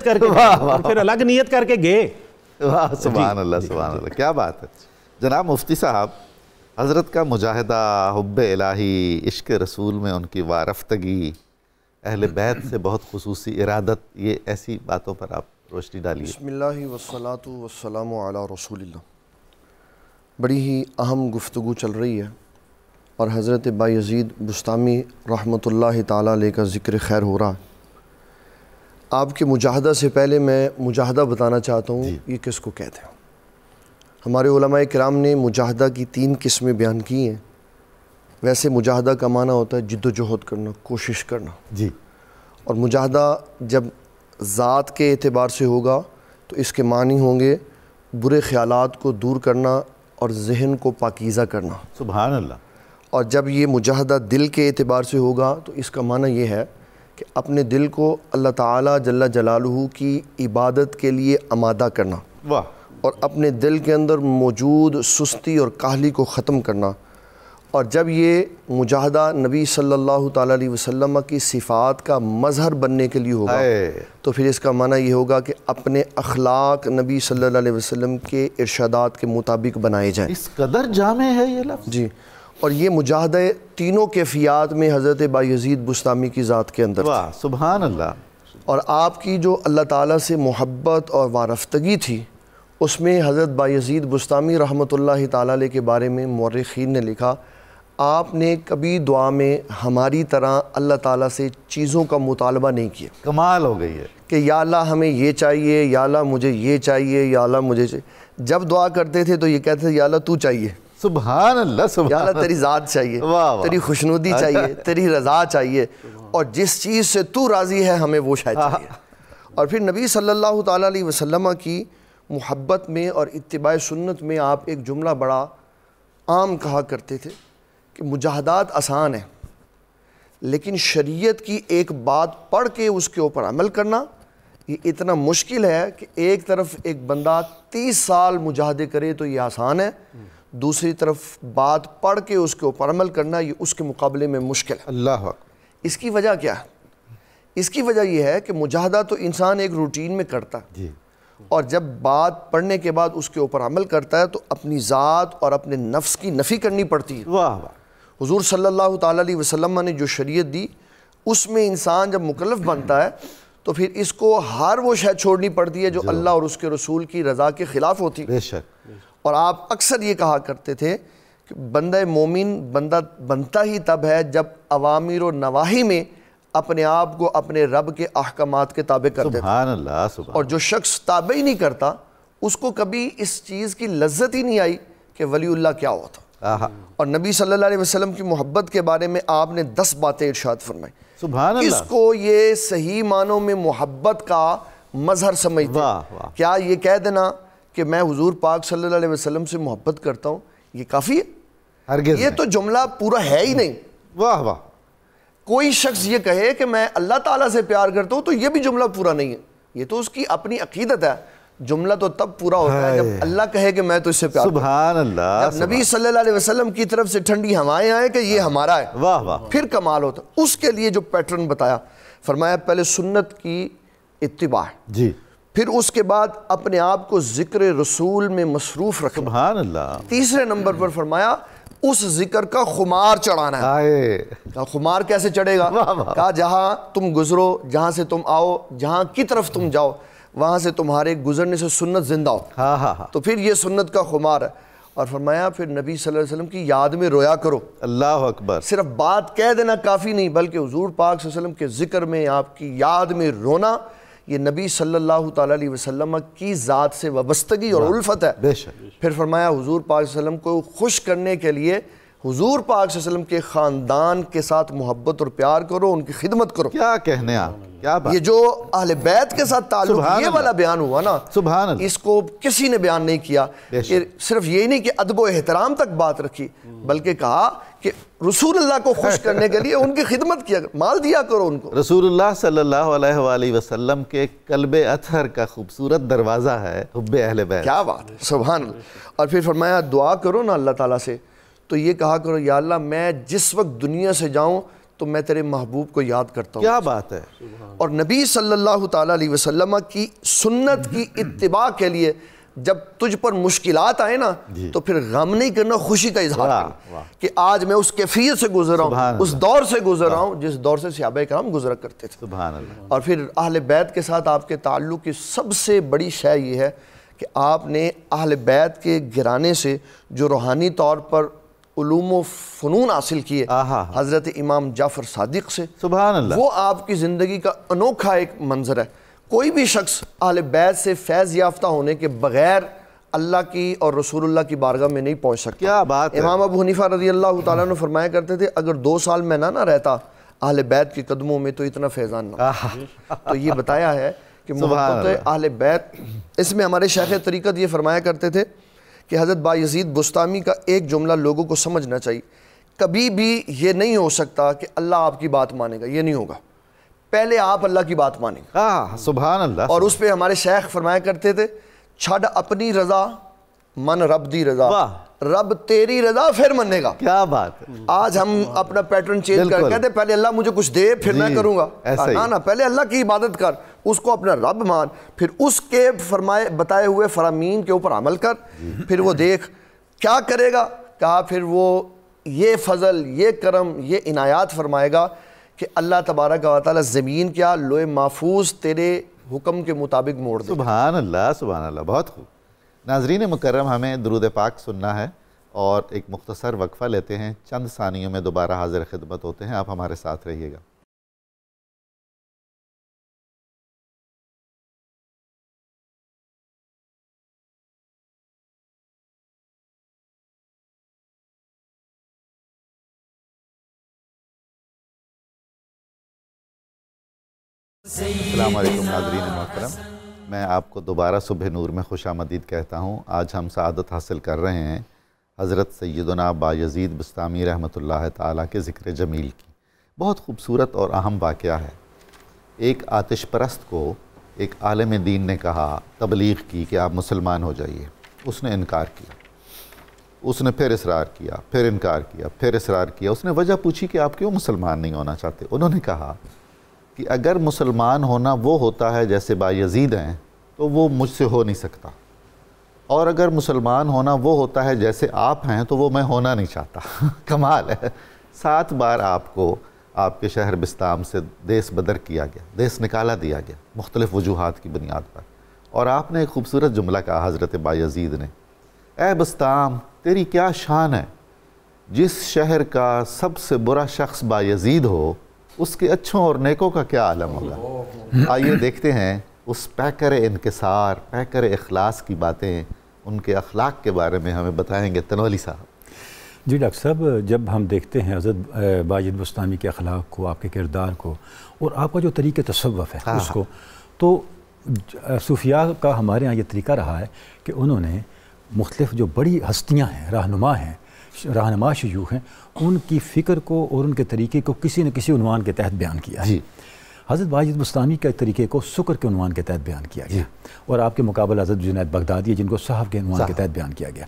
کر کے اور پھر الگ نیت کر کے گئے. سبحان اللہ سبحان اللہ، کیا بات ہے. جناب مفتی صاحب، حضرت کا مجاہدہ، حب الہی، عشق رسول میں ان کی وارفتگی، اہل بیت سے بہت خصوصی ارادت، یہ ایسی باتوں پر آپ روشنی ڈالیے. بسم اللہ والصلاة والسلام علی رسول اللہ. بڑی ہی اہم گفتگو چل رہی ہے اور حضرت بایزید بسطامی رحمۃ اللہ تعالیٰ علیہ کا ذکر خیر ہو رہا ہے۔ آپ کے مجاہدہ سے پہلے میں مجاہدہ بتانا چاہتا ہوں یہ کس کو کہتے ہیں۔ ہمارے علماء کرام نے مجاہدہ کی 3 قسمیں بیان کی ہیں۔ ویسے مجاہدہ کا معنی ہوتا ہے جد و جہد کرنا، کوشش کرنا جی، اور مجاہدہ جب ذات کے اعتبار سے ہوگا تو اس کے معنی ہوں گے برے خیالات کو دور کرنا اور ذہن کو پاکیزہ کرنا۔ سبحان اللہ۔ اور جب یہ مجاہدہ دل کے اعتبار سے ہوگا تو اس کا معنی یہ ہے کہ اپنے دل کو اللہ تعالیٰ جل جلالہ کی عبادت کے لیے آمادہ کرنا، واہ، اور اپنے دل کے اندر موجود سستی اور کاہلی کو ختم کرنا۔ اور جب یہ مجاہدہ نبی صلی اللہ تعالیٰ علیہ وسلم کی صفات کا مظہر بننے کے لیے ہوگا تو پھر اس کا معنی یہ ہوگا کہ اپنے اخلاق نبی صلی اللہ علیہ وسلم کے ارشادات کے مطابق بنائے جائیں۔ اس قدر جامع ہے یہ لفظ۔ جی، اور یہ مجاہدہ تینوں کیفیات میں حضرت بایزید بسطامی کی ذات کے اندر واہ، سبحان اللہ۔ اور آپ کی جو اللہ تعالیٰ سے محبت اور وارفتگی تھی اس میں حضرت بایزید بسطامی رحمۃ اللہ تعالیٰ علیہ کے بارے میں مورخین نے لکھا، آپ نے کبھی دعا میں ہماری طرح اللہ تعالیٰ سے چیزوں کا مطالبہ نہیں کیا، کمال ہو گئی ہے کہ یا اللہ ہمیں یہ چاہیے، یا اللہ مجھے یہ چاہیے، یا اللہ مجھے چاہیے۔ جب دعا کرتے تھے تو یہ کہتے تھے یا اللہ تو چاہیے، سبحان اللہ، سبحان یا اللہ تیری ذات چاہیے، واہ واہ، تیری خوشنودی چاہیے، تیری رضا چاہیے، اور جس چیز سے تو راضی ہے ہمیں وہ شاید چاہیے۔ اور پھر نبی صلی اللہ تعالیٰ علیہ وسلم کی محبت میں اور اتباع سنت میں آپ ایک جملہ بڑا عام کہا کرتے تھے کہ مجاہدات آسان ہیں لیکن شریعت کی ایک بات پڑھ کے اس کے اوپر عمل کرنا یہ اتنا مشکل ہے کہ ایک طرف ایک بندہ 30 سال مجاہدے کرے تو یہ آسان ہے، دوسری طرف بات پڑھ کے اس کے اوپر عمل کرنا یہ اس کے مقابلے میں مشکل ہے۔ اللہ اکبر۔ اس کی وجہ کیا ہے؟ اس کی وجہ یہ ہے کہ مجاہدہ تو انسان ایک روٹین میں کرتا ہے جی، اور جب بات پڑھنے کے بعد اس کے اوپر عمل کرتا ہے تو اپنی ذات اور اپنے نفس کی نفی کرنی پڑتی ہے۔ واہ واہ، حضور صلی اللہ تعالیٰ علیہ وسلم نے جو شریعت دی اس میں انسان جب مکلف بنتا ہے تو پھر اس کو ہر وہ شے چھوڑنی پڑتی ہے جو اللہ اور اس کے رسول کی رضا کے خلاف ہوتی ہے۔ بے شک۔ اور آپ اکثر یہ کہا کرتے تھے کہ بندہ مومن بندہ بنتا ہی تب ہے جب اوامر و نواہی میں اپنے آپ کو اپنے رب کے احکامات کے تابع کر دیتا ہے، سبحان اللہ، سبحان۔ اور جو شخص تابع ہی نہیں کرتا اس کو کبھی اس چیز کی لذت ہی نہیں آئی کہ ولی اللہ کیا ہوتا۔ اور نبی صلی اللہ علیہ وسلم کی محبت کے بارے میں آپ نے 10 باتیں ارشاد فرمائی، سبحان اللہ۔ اس کو یہ صحیح معنوں میں محبت کا مظہر سمجھتے ہیں۔ کیا یہ کہہ دینا کہ میں حضور پاک صلی اللہ علیہ وسلم سے محبت کرتا ہوں یہ کافی ہے؟ ہرگز یہ تو جملہ پورا ہے ہی نہیں۔ واہ واہ، کوئی شخص یہ کہے کہ میں اللہ تعالیٰ سے پیار کرتا ہوں تو یہ بھی جملہ پورا نہیں ہے، یہ تو اس کی اپنی عقیدت ہے۔ جملہ تو تب پورا ہوتا ہے جب اللہ کہے کہ میں تو اس سے پیار کرتا ہوں، سبحان اللہ، جب نبی صلی اللہ علیہ وسلم کی طرف سے ٹھنڈی ہوائیں آئیں کہ یہ ہمارا ہے، واہ واہ، پھر کمال ہوتا۔ اس کے لیے جو پیٹرن بتایا، فرمایا پہلے سنت کی اتباع، جی، پھر اس کے بعد اپنے آپ کو ذکر رسول میں مصروف رکھنا، سبحان اللہ، تیسرے نمبر پر فرمایا اس ذکر کا خمار چڑھانا ہے۔ آئے، کہا خمار کیسے چڑھے گا؟ واہ واہ، کہا جہاں تم گزرو، جہاں سے تم آؤ، جہاں کی طرف تم جاؤ وہاں سے تمہارے گزرنے سے سنت زندہ ہو، ہاں ہاں ہاں، تو پھر یہ سنت کا خمار ہے۔ اور فرمایا پھر نبی صلی اللہ علیہ وسلم کی یاد میں رویا کرو، اللہ اکبر، صرف بات کہہ دینا کافی نہیں بلکہ حضور پاک صلی اللہ علیہ وسلم کے ذکر میں آپ کی یاد میں رونا یہ نبی صلی اللہ تعالیٰ علیہ وسلم کی ذات سے وابستگی اور الفت ہے۔ بے شک۔ پھر فرمایا حضور پاک صلی اللہ علیہ وسلم کو خوش کرنے کے لیے حضور پاک صلی اللہ علیہ وسلم کے خاندان کے ساتھ محبت اور پیار کرو، ان کی خدمت کرو۔ کیا کہنے آپ، کیا بات، یہ جو اہل بیت کے ساتھ تعلق سبحان یہ اللہ، والا بیان ہوا نا، سبحان اللہ، اس کو کسی نے بیان نہیں کیا بے شک۔ کہ صرف یہی نہیں کہ ادب و احترام تک بات رکھی بلکہ کہا کہ رسول اللہ کو خوش کرنے کے لیے ان کی خدمت کیا، مال دیا کرو ان کو۔ رسول اللہ صلی اللہ علیہ وآلہ وسلم کے قلب اطہر کا خوبصورت دروازہ ہے حب اہل بیت۔ کیا بات ہے، سبحان اللہ۔ اور پھر فرمایا دعا کرو نا اللہ تعالیٰ سے تو یہ کہا کرو یا اللہ میں جس وقت دنیا سے جاؤں تو میں تیرے محبوب کو یاد کرتا ہوں۔ کیا بات ہے، اور نبی صلی اللہ تعالیٰ علیہ وسلم کی سنت کی اتباع کے لیے جب تجھ پر مشکلات آئے نا تو پھر غم نہیں کرنا، خوشی کا اظہار کرنا کہ آج میں اس کیفیت سے گزر رہا ہوں، اس دور سے گزر رہا ہوں جس دور سے صحابہ کرام گزرا کرتے تھے۔ سبحان اللہ، اور پھر اہل بیت کے ساتھ آپ کے تعلق کی سب سے بڑی شے یہ ہے کہ آپ نے اہل بیت کے گھرانے سے جو روحانی طور پر علوم و فنون حاصل کیے حضرت امام جعفر صادق سے، سبحان اللہ، وہ آپ کی زندگی کا انوکھا ایک منظر ہے۔ کوئی بھی شخص اہل بیت سے فیض یافتہ ہونے کے بغیر اللہ کی اور رسول اللہ کی بارگاہ میں نہیں پہنچ سکتا۔ کیا بات ہے۔ امام ابو حنیفہ رضی اللہ تعالیٰ عنہ فرمایا کرتے تھے اگر 2 سال میں نہ رہتا اہل بیت کے قدموں میں تو اتنا فیضان نہ ہوتا۔ تو یہ بتایا ہے کہ محبت اہل بیت، اس میں ہمارے شیخ طریقت یہ فرمایا کرتے تھے کہ حضرت بایزید بستامی کا ایک جملہ لوگوں کو سمجھنا چاہیے، کبھی بھی یہ نہیں ہو سکتا کہ اللہ آپ کی بات مانے گا، یہ نہیں ہوگا، پہلے آپ اللہ کی بات مانیں گے۔ سبحان اللہ۔ اور اس پہ ہمارے شیخ فرمایا کرتے تھے چھڑ اپنی رضا من رب دی رضا، رب تیری رضا پھر منے گا۔ کیا بات ہے۔ آج ہم اپنا پیٹرن چینج کر کہتے ہیں پہلے اللہ مجھے کچھ دے پھر میں کروں گا، نا پہلے اللہ کی عبادت کر، اس کو اپنا رب مان، پھر اس کے فرمائے بتائے ہوئے فرامین کے اوپر عمل کر، پھر وہ دیکھ کیا کرے گا، کہا پھر وہ یہ فضل، یہ کرم، یہ عنایات فرمائے گا کہ اللہ تبارک و تعالی زمین کیا لوح محفوظ تیرے حکم کے مطابق موڑ دے۔ سبحان اللہ، سبحان اللہ، بہت خوب۔ ناظرین مکرم، ہمیں درود پاک سننا ہے اور ایک مختصر وقفہ لیتے ہیں، چند ثانیوں میں دوبارہ حاضر خدمت ہوتے ہیں، آپ ہمارے ساتھ رہیے گا۔ السلام علیکم ناظرین محترم، میں آپ کو دوبارہ صبح نور میں خوش آمدید کہتا ہوں۔ آج ہم سعادت حاصل کر رہے ہیں حضرت سیدنا بایزید بسطامی رحمۃ اللہ تعالیٰ کے ذکر جمیل کی۔ بہت خوبصورت اور اہم واقعہ ہے۔ ایک آتش پرست کو ایک عالم دین نے کہا، تبلیغ کی کہ آپ مسلمان ہو جائیے، اس نے انکار کیا، اس نے پھر اصرار کیا، پھر انکار کیا، پھر اصرار کیا۔ اس نے وجہ پوچھی کہ آپ کیوں مسلمان نہیں ہونا چاہتے؟ انہوں نے کہا کہ اگر مسلمان ہونا وہ ہوتا ہے جیسے بایزید ہیں تو وہ مجھ سے ہو نہیں سکتا، اور اگر مسلمان ہونا وہ ہوتا ہے جیسے آپ ہیں تو وہ میں ہونا نہیں چاہتا۔ کمال ہے۔ 7 بار آپ کو آپ کے شہر بسطام سے دیس بدر کیا گیا، دیس نکالا دیا گیا مختلف وجوہات کی بنیاد پر، اور آپ نے ایک خوبصورت جملہ کہا حضرت بایزید نے، اے بسطام تیری کیا شان ہے، جس شہر کا سب سے برا شخص بایزید ہو اس کے اچھوں اور نیکوں کا کیا عالم ہوگا۔ آئیے دیکھتے ہیں اس پیکر انکسار، پیکر اخلاص کی باتیں، ان کے اخلاق کے بارے میں ہمیں بتائیں گے تنولی صاحب۔ جی ڈاکٹر صاحب، جب ہم دیکھتے ہیں حضرت بایزید بسطامی کے اخلاق کو، آپ کے کردار کو، اور آپ کا جو طریقہ تصوف ہے اس کو، تو صوفیاء کا ہمارے ہاں یہ طریقہ رہا ہے کہ انہوں نے مختلف جو بڑی ہستیاں ہیں، رہنما شیوخ ہیں، ان کی فکر کو اور ان کے طریقے کو کسی نہ کسی عنوان کے تحت بیان کیا ہے۔ حضرت بایزید بسطامی کے طریقے کو سکر کے عنوان کے تحت بیان کیا گیا، اور آپ کے مقابل حضرت جنید بغدادی جن کو صحف کے عنوان کے تحت بیان کیا گیا۔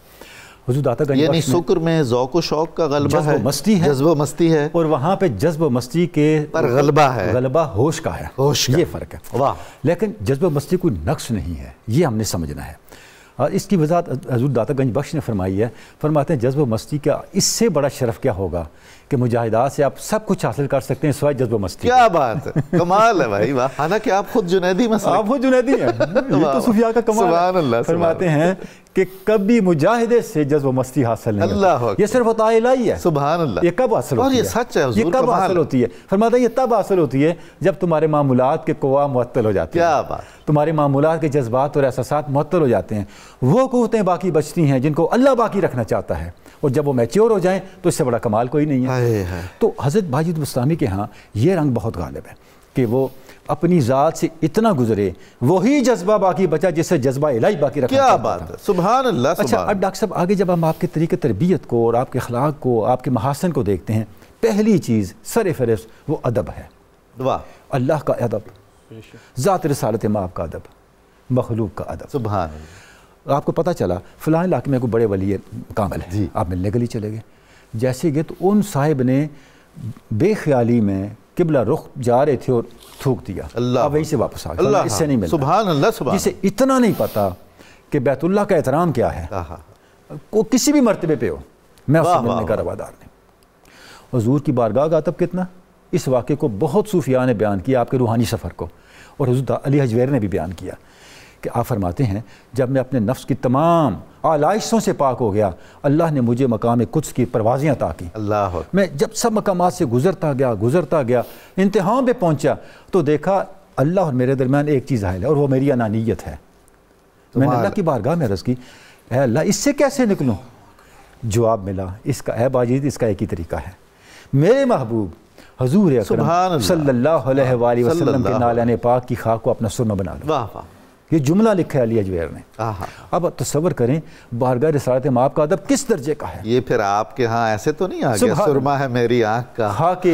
حضور داتا گنج یعنی سکر میں ذوق و شوق کا غلبہ ہے، جذب و مستی ہے، اور وہاں پہ جذب و مستی کے پر غلبہ ہے، غلبہ ہوش کا ہے، یہ فرق ہے۔ لیکن جذب و مستی کوئی نقص نہیں ہے، یہ ہم نے سمجھنا ہے۔ اور اس کی وضاحت حضور داتا گنج بخش نے فرمائی ہے، فرماتے ہیں جذب و مستی کا اس سے بڑا شرف کیا ہوگا کہ مجاہدات سے آپ سب کچھ حاصل کر سکتے ہیں سوائے جذب و مستی۔ کیا بات ہے، کمال ہے بھائی، واہ۔ حالانکہ آپ خود جنیدی مسلک، آپ خود جنیدی ہیں، یہ تو صوفیاء کا کمال ہے۔ سبحان اللہ۔ فرماتے ہیں کہ کبھی مجاہدے سے جذب و مستی حاصل نہیں ہوتی، یہ صرف عطا الہی ہے۔ سبحان اللہ۔ یہ کب حاصل ہوتی ہے؟ اور یہ سچ ہے حضور، یہ کب حاصل ہوتی ہے؟ فرماتے ہیں یہ تب حاصل ہوتی ہے جب تمہارے معمولات کے قوا معطل ہو جاتے ہیں۔ کیا بات، تمہارے معمولات کے جذبات اور احساسات معطل ہو جاتے ہیں، وہ قوتیں باقی بچتی ہیں جن کو اللہ باقی رکھنا چاہتا ہے، اور جب وہ میچور ہو جائیں تو اس سے بڑا کمال کوئی نہیں ہے۔ تو حضرت بایزید بسطامی کے ہاں یہ رنگ بہت غالب ہے کہ وہ اپنی ذات سے اتنا گزرے، وہی جذبہ باقی بچا جس سے جذبہ الہی باقی رکھنا چاہتا تھا۔ کیا بات ہے، سبحان اللہ۔ اچھا، اب ڈاکٹر صاحب آگے جب ہم آپ کے طریقے تربیت کو اور آپ کے اخلاق کو، آپ کے محاسن کو دیکھتے ہیں، پہلی چیز سر فہرست وہ ادب ہے۔ اللہ کا ادب، ذات رسالت مآب کا ادب، مخلوق کا ادب۔ سبحان اللہ۔ آپ کو پتہ چلا فلاں علاقے میں کوئی بڑے ولی کامل ہے، آپ ملنے کے لیے چلے گئے، جیسے گئے تو ان صاحب نے بے خیالی میں قبلہ رخ جا رہے تھے اور تھوک دیا، اب وہیں سے واپس آ گئے، اس سے نہیں ملتا۔ سبحان اللہ، سبحان اللہ۔ جسے اتنا نہیں پتا کہ بیت اللہ کا احترام کیا ہے، وہ کسی بھی مرتبے پہ ہو، میں اس سے ملنے کا روادار نہیں۔ حضور کی بارگاہ کا ادب کتنا، اس واقعے کو بہت صوفیاء نے بیان کیا، آپ کے روحانی سفر کو، اور حضرت علی حجویری نے بھی بیان کیا کہ آپ فرماتے ہیں جب میں اپنے نفس کی تمام آلائشوں سے پاک ہو گیا اللہ نے مجھے مقام قدس کی پروازیں عطا کی. اللہ میں جب سب مقامات سے گزرتا گیا انتہا پہ پہنچا تو دیکھا اللہ اور میرے درمیان ایک چیز حائل ہے اور وہ میری انانیت ہے. میں نے اللہ کی بارگاہ میں عرض کی اے اللہ اس سے کیسے نکلوں؟ جواب ملا اس کا اے باجید اس کا ایک ہی طریقہ ہے. میرے محبوب حضور اکرم صلی اللہ علیہ وآلہ وسلم کے نالین پاک کی خاک کو اپنا سرمہ بنا لو. یہ جملہ لکھا ہے علی اجویر نے. اب تصور کریں بارگاہ رسالت مآب کا ادب کس درجے کا ہے. یہ پھر آپ کے ہاں ایسے تو نہیں آگیا سرمہ ہے میری آنکھ کا خاک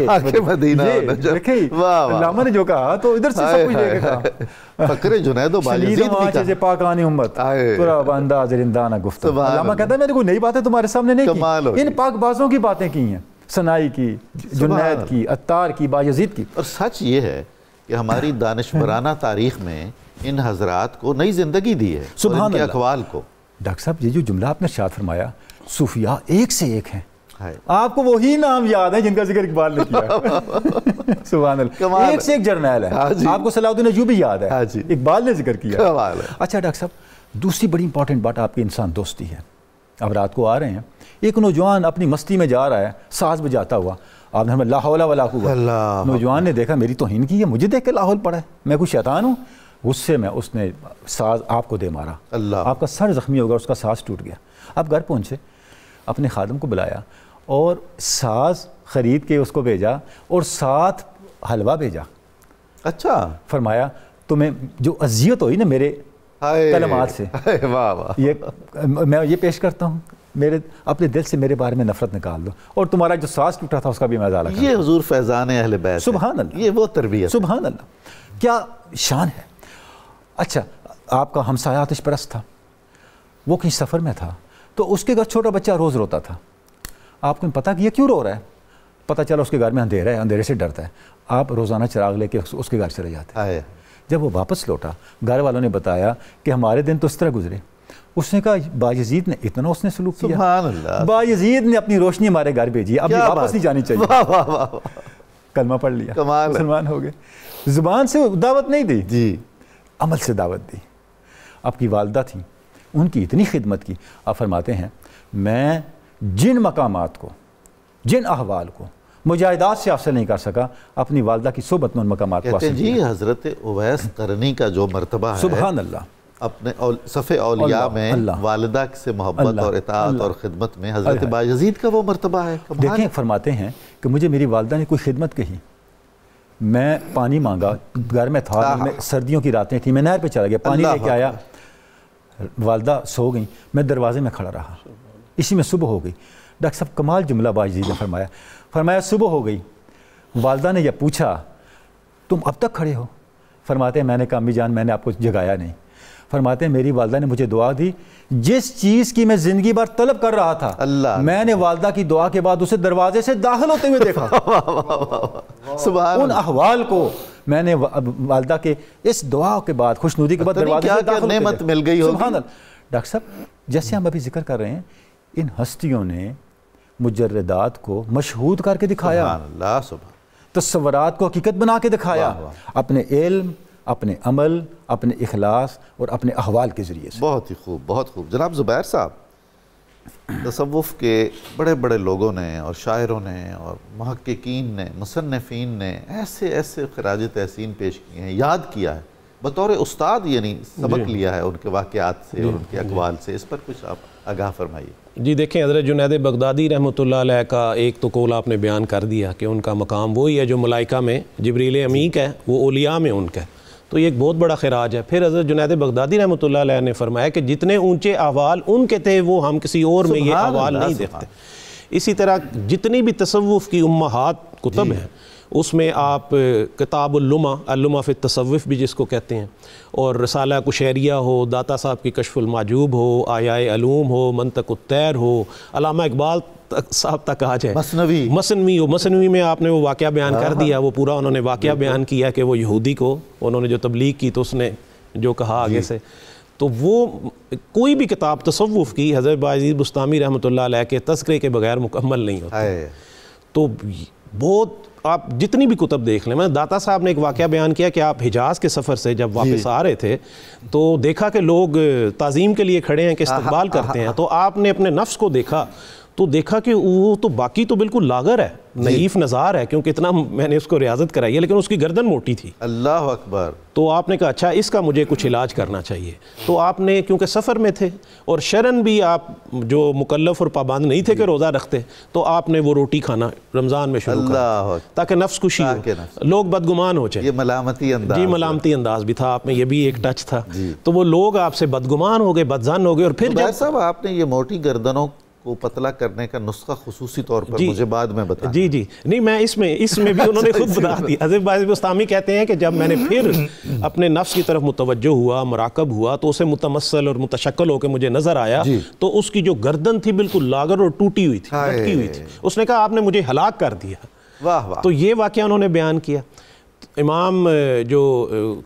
مدینہ. دیکھیں علامہ نے جو کہا تو ادھر سے سب کچھ دیکھ کہا. فقر جنید و بایزید بھی کہا پاکانی امت پورا بندہ زرندانہ گفتہ. علامہ کہتا ہے میں نے کوئی نئی باتیں تمہارے سامنے نہیں کی, ان پاک بازوں کی باتیں کی ہیں, ثنائی کی, جنید کی, عطار کی, بایزید کی. اور سچ یہ ہے کہ ہماری دانشورانہ تاریخ میں ان حضرات کو نئی زندگی دی ہے اور ان کے اقوال کو. ڈاکٹر صاحب یہ جو جملہ آپ نے ارشاد فرمایا صوفیاء ایک سے ایک ہیں. آپ کو وہی نام یاد ہے جن کا ذکر اقبال نے کیا. سبحان اللہ, ایک سے ایک جرنیل ہے. آپ کو صلاح الدین ایوبی یاد ہے, اقبال نے ذکر کیا. اچھا ڈاکٹر صاحب دوسری بڑی امپورٹنٹ بات آپ کی انسان دوستی ہے. اب رات کو آ رہے ہیں, ایک نوجوان اپنی مستی میں جا رہا ہے ساز بجاتا ہوا, آپ نے لا حول ولا قوت. نوجوان نے دیکھا میری توہین کی ہے, مجھے دیکھ کے لا حول پڑا ہے, میں کوئی شیطان ہوں. غصے میں اس نے ساز آپ کو دے مارا. آپ کا سر زخمی ہو گیا, اس کا ساز ٹوٹ گیا. آپ گھر پہنچے, اپنے خادم کو بلایا اور ساز خرید کے اس کو بھیجا اور ساتھ حلوہ بھیجا. اچھا فرمایا تمہیں جو اذیت ہوئی نا میرے کلمات سے, میں یہ پیش کرتا ہوں, میرے اپنے دل سے میرے بارے میں نفرت نکال دو اور تمہارا جو ساز ٹوٹا تھا اس کا بھی میں ازالہ کروں. یہ حضور فیضان اہل بیت. سبحان اللہ, یہ وہ تربیت. سبحان اللہ, کیا شان ہے. اچھا آپ کا ہمسایہ آتش پرست تھا, وہ کہیں سفر میں تھا تو اس کے گھر چھوٹا بچہ روز روتا تھا. آپ کو پتہ کہ یہ کیوں رو رہا ہے؟ پتہ چلا اس کے گھر میں اندھیرا ہے, اندھیرے سے ڈرتا ہے. آپ روزانہ چراغ لے کے اس کے گھر چلے جاتے. جب وہ واپس لوٹا گھر والوں نے بتایا کہ ہمارے دن تو اس طرح گزرے. اس نے کہا بایزید نے اتنا اس نے سلوک کیا. سبحان اللہ. بایزید نے اپنی روشنی ہمارے گھر بھیجی, اب واپس نہیں جانی چاہیے. کلمہ پڑھ لیا, مسلمان ہو گئے. زبان سے دعوت نہیں دی جی, عمل سے دعوت دی. آپ کی والدہ تھیں, ان کی اتنی خدمت کی. آپ فرماتے ہیں میں جن مقامات کو, جن احوال کو مجاہدات سے حاصل نہیں کر سکا, اپنی والدہ کی صحبت میں ان مقامات کو حاصل کیا. جی حضرت اویس قرنی کا جو مرتبہ ہے سبحان اللہ, اپنے صف اولیاء میں والدہ سے محبت اور اطاعت اور خدمت میں حضرت بایزید کا وہ مرتبہ ہے. دیکھیں فرماتے ہیں کہ مجھے میری والدہ نے کوئی خدمت کہی, میں پانی مانگا, گھر میں تھا, میں سردیوں کی راتیں تھیں, میں نہر پہ چلا گیا, پانی لے کے آیا, والدہ سو گئیں, میں دروازے میں کھڑا رہا, اسی میں صبح ہو گئی. ڈاکٹر صاحب کمال جملہ بایزید نے فرمایا صبح ہو گئی. والدہ نے یہ پوچھا تم اب تک کھڑے ہو؟ فرماتے ہیں میں نے کہا امی جان میں نے آپ کو جگایا نہیں. فرماتے ہیں میری والدہ نے مجھے دعا دی جس چیز کی میں زندگی بھر طلب کر رہا تھا, میں نے والدہ کی دعا کے بعد اسے دروازے سے داخل ہوتے ہوئے دیکھا. ان احوال کو میں نے والدہ کے اس دعا کے بعد خوشنودی کے بعد دروازے سے داخل ہوتے نعمت مل گئی ہوگی. سبحان اللہ. ڈاکٹر صاحب جیسے ہم ابھی ذکر کر رہے ہیں, ان ہستیوں نے مجردات کو مشہود کر کے دکھایا, تصورات کو حقیقت بنا کے دکھایا, اپنے علم, اپنے عمل, اپنے اخلاص اور اپنے احوال کے ذریعے سے. بہت ہی خوب, بہت خوب. جناب زبیر صاحب, تصوف کے بڑے بڑے لوگوں نے اور شاعروں نے اور محققین نے, مصنفین نے ایسے ایسے خراج تحسین پیش کیے ہیں, یاد کیا ہے بطور استاد, یعنی سبق لیا ہے ان کے واقعات سے اور ان کے اقوال سے. اس پر کچھ آپ آگاہ فرمائیے. جی دیکھیں حضرت جنید بغدادی رحمۃ اللہ علیہ کا ایک تو قول آپ نے بیان کر دیا کہ ان کا مقام وہی ہے جو ملائکہ میں جبریل امیق ہے, وہ اولیاء میں ان کا ہے, تو یہ ایک بہت بڑا خراج ہے. پھر حضرت جنید بغدادی رحمۃ اللہ علیہ نے فرمایا کہ جتنے اونچے احوال ان کے تھے وہ ہم کسی اور میں یہ احوال نہیں دیکھتے. اسی طرح جتنی بھی تصوف کی امہات کتب ہیں اس میں آپ کتاب اللمہ فی التصوف بھی جس کو کہتے ہیں, اور رسالہ کشیریہ ہو, داتا صاحب کی کشف المعجوب ہو, آیائے علوم ہو, منطق الطیر ہو, علامہ اقبال صاحب تک آ جائے, مثنوی میں آپ نے وہ واقعہ بیان کر دیا, وہ پورا انہوں نے واقعہ بیان کیا کہ وہ یہودی کو انہوں نے جو تبلیغ کی تو اس نے جو کہا آگے سے, تو وہ کوئی بھی کتاب تصوف کی حضرت بایزید بسطامی رحمۃ اللہ علیہ کے تذکرے کے بغیر مکمل نہیں ہوتی. تو بہت آپ جتنی بھی کتب دیکھ لیں، میں داتا صاحب نے ایک واقعہ بیان کیا کہ آپ حجاز کے سفر سے جب واپس آ رہے تھے تو دیکھا کہ لوگ تعظیم کے لیے کھڑے ہیں کہ استقبال کرتے ہیں، تو آپ نے اپنے نفس کو دیکھا تو دیکھا کہ وہ تو باقی تو بالکل لاغر ہے، نحیف نزار ہے، کیونکہ اتنا میں نے اس کو ریاضت کرائی ہے، لیکن اس کی گردن موٹی تھی۔ اللہ اکبر۔ تو آپ نے کہا اچھا اس کا مجھے کچھ علاج کرنا چاہیے، تو آپ نے کیونکہ سفر میں تھے اور شرن بھی آپ جو مکلف اور پابند نہیں تھے کہ روزہ رکھتے، تو آپ نے وہ روٹی کھانا رمضان میں شروع کر تاکہ نفس خوشی ہو، لوگ بدگمان ہو جائیں۔ یہ ملامتی انداز، جی ملامتی انداز بھی تھا آپ میں، یہ بھی ایک ٹچ تھا، تو وہ لوگ آپ سے بدگمان ہو گئے، بدظن ہو گئے۔ اور پھر جب صاحب آپ نے یہ موٹی گردنوں کو پتلا کرنے کا نسخہ خصوصی طور پر مجھے بعد میں بتایا۔ جی نہیں، میں اس میں بھی انہوں نے خود بتا دی۔ حضرت باز بستامی کہتے ہیں کہ جب میں نے پھر اپنے نفس کی طرف متوجہ ہوا، مراقب ہوا، تو اسے متمثل اور متشکل ہو کے مجھے نظر آیا تو اس کی جو گردن تھی بالکل لاغر اور ٹوٹی ہوئی تھی، لٹکی ہوئی تھی۔ اس نے کہا آپ نے مجھے ہلاک کر دیا۔ واہ واہ۔ تو یہ واقعہ انہوں نے بیان کیا۔ امام جو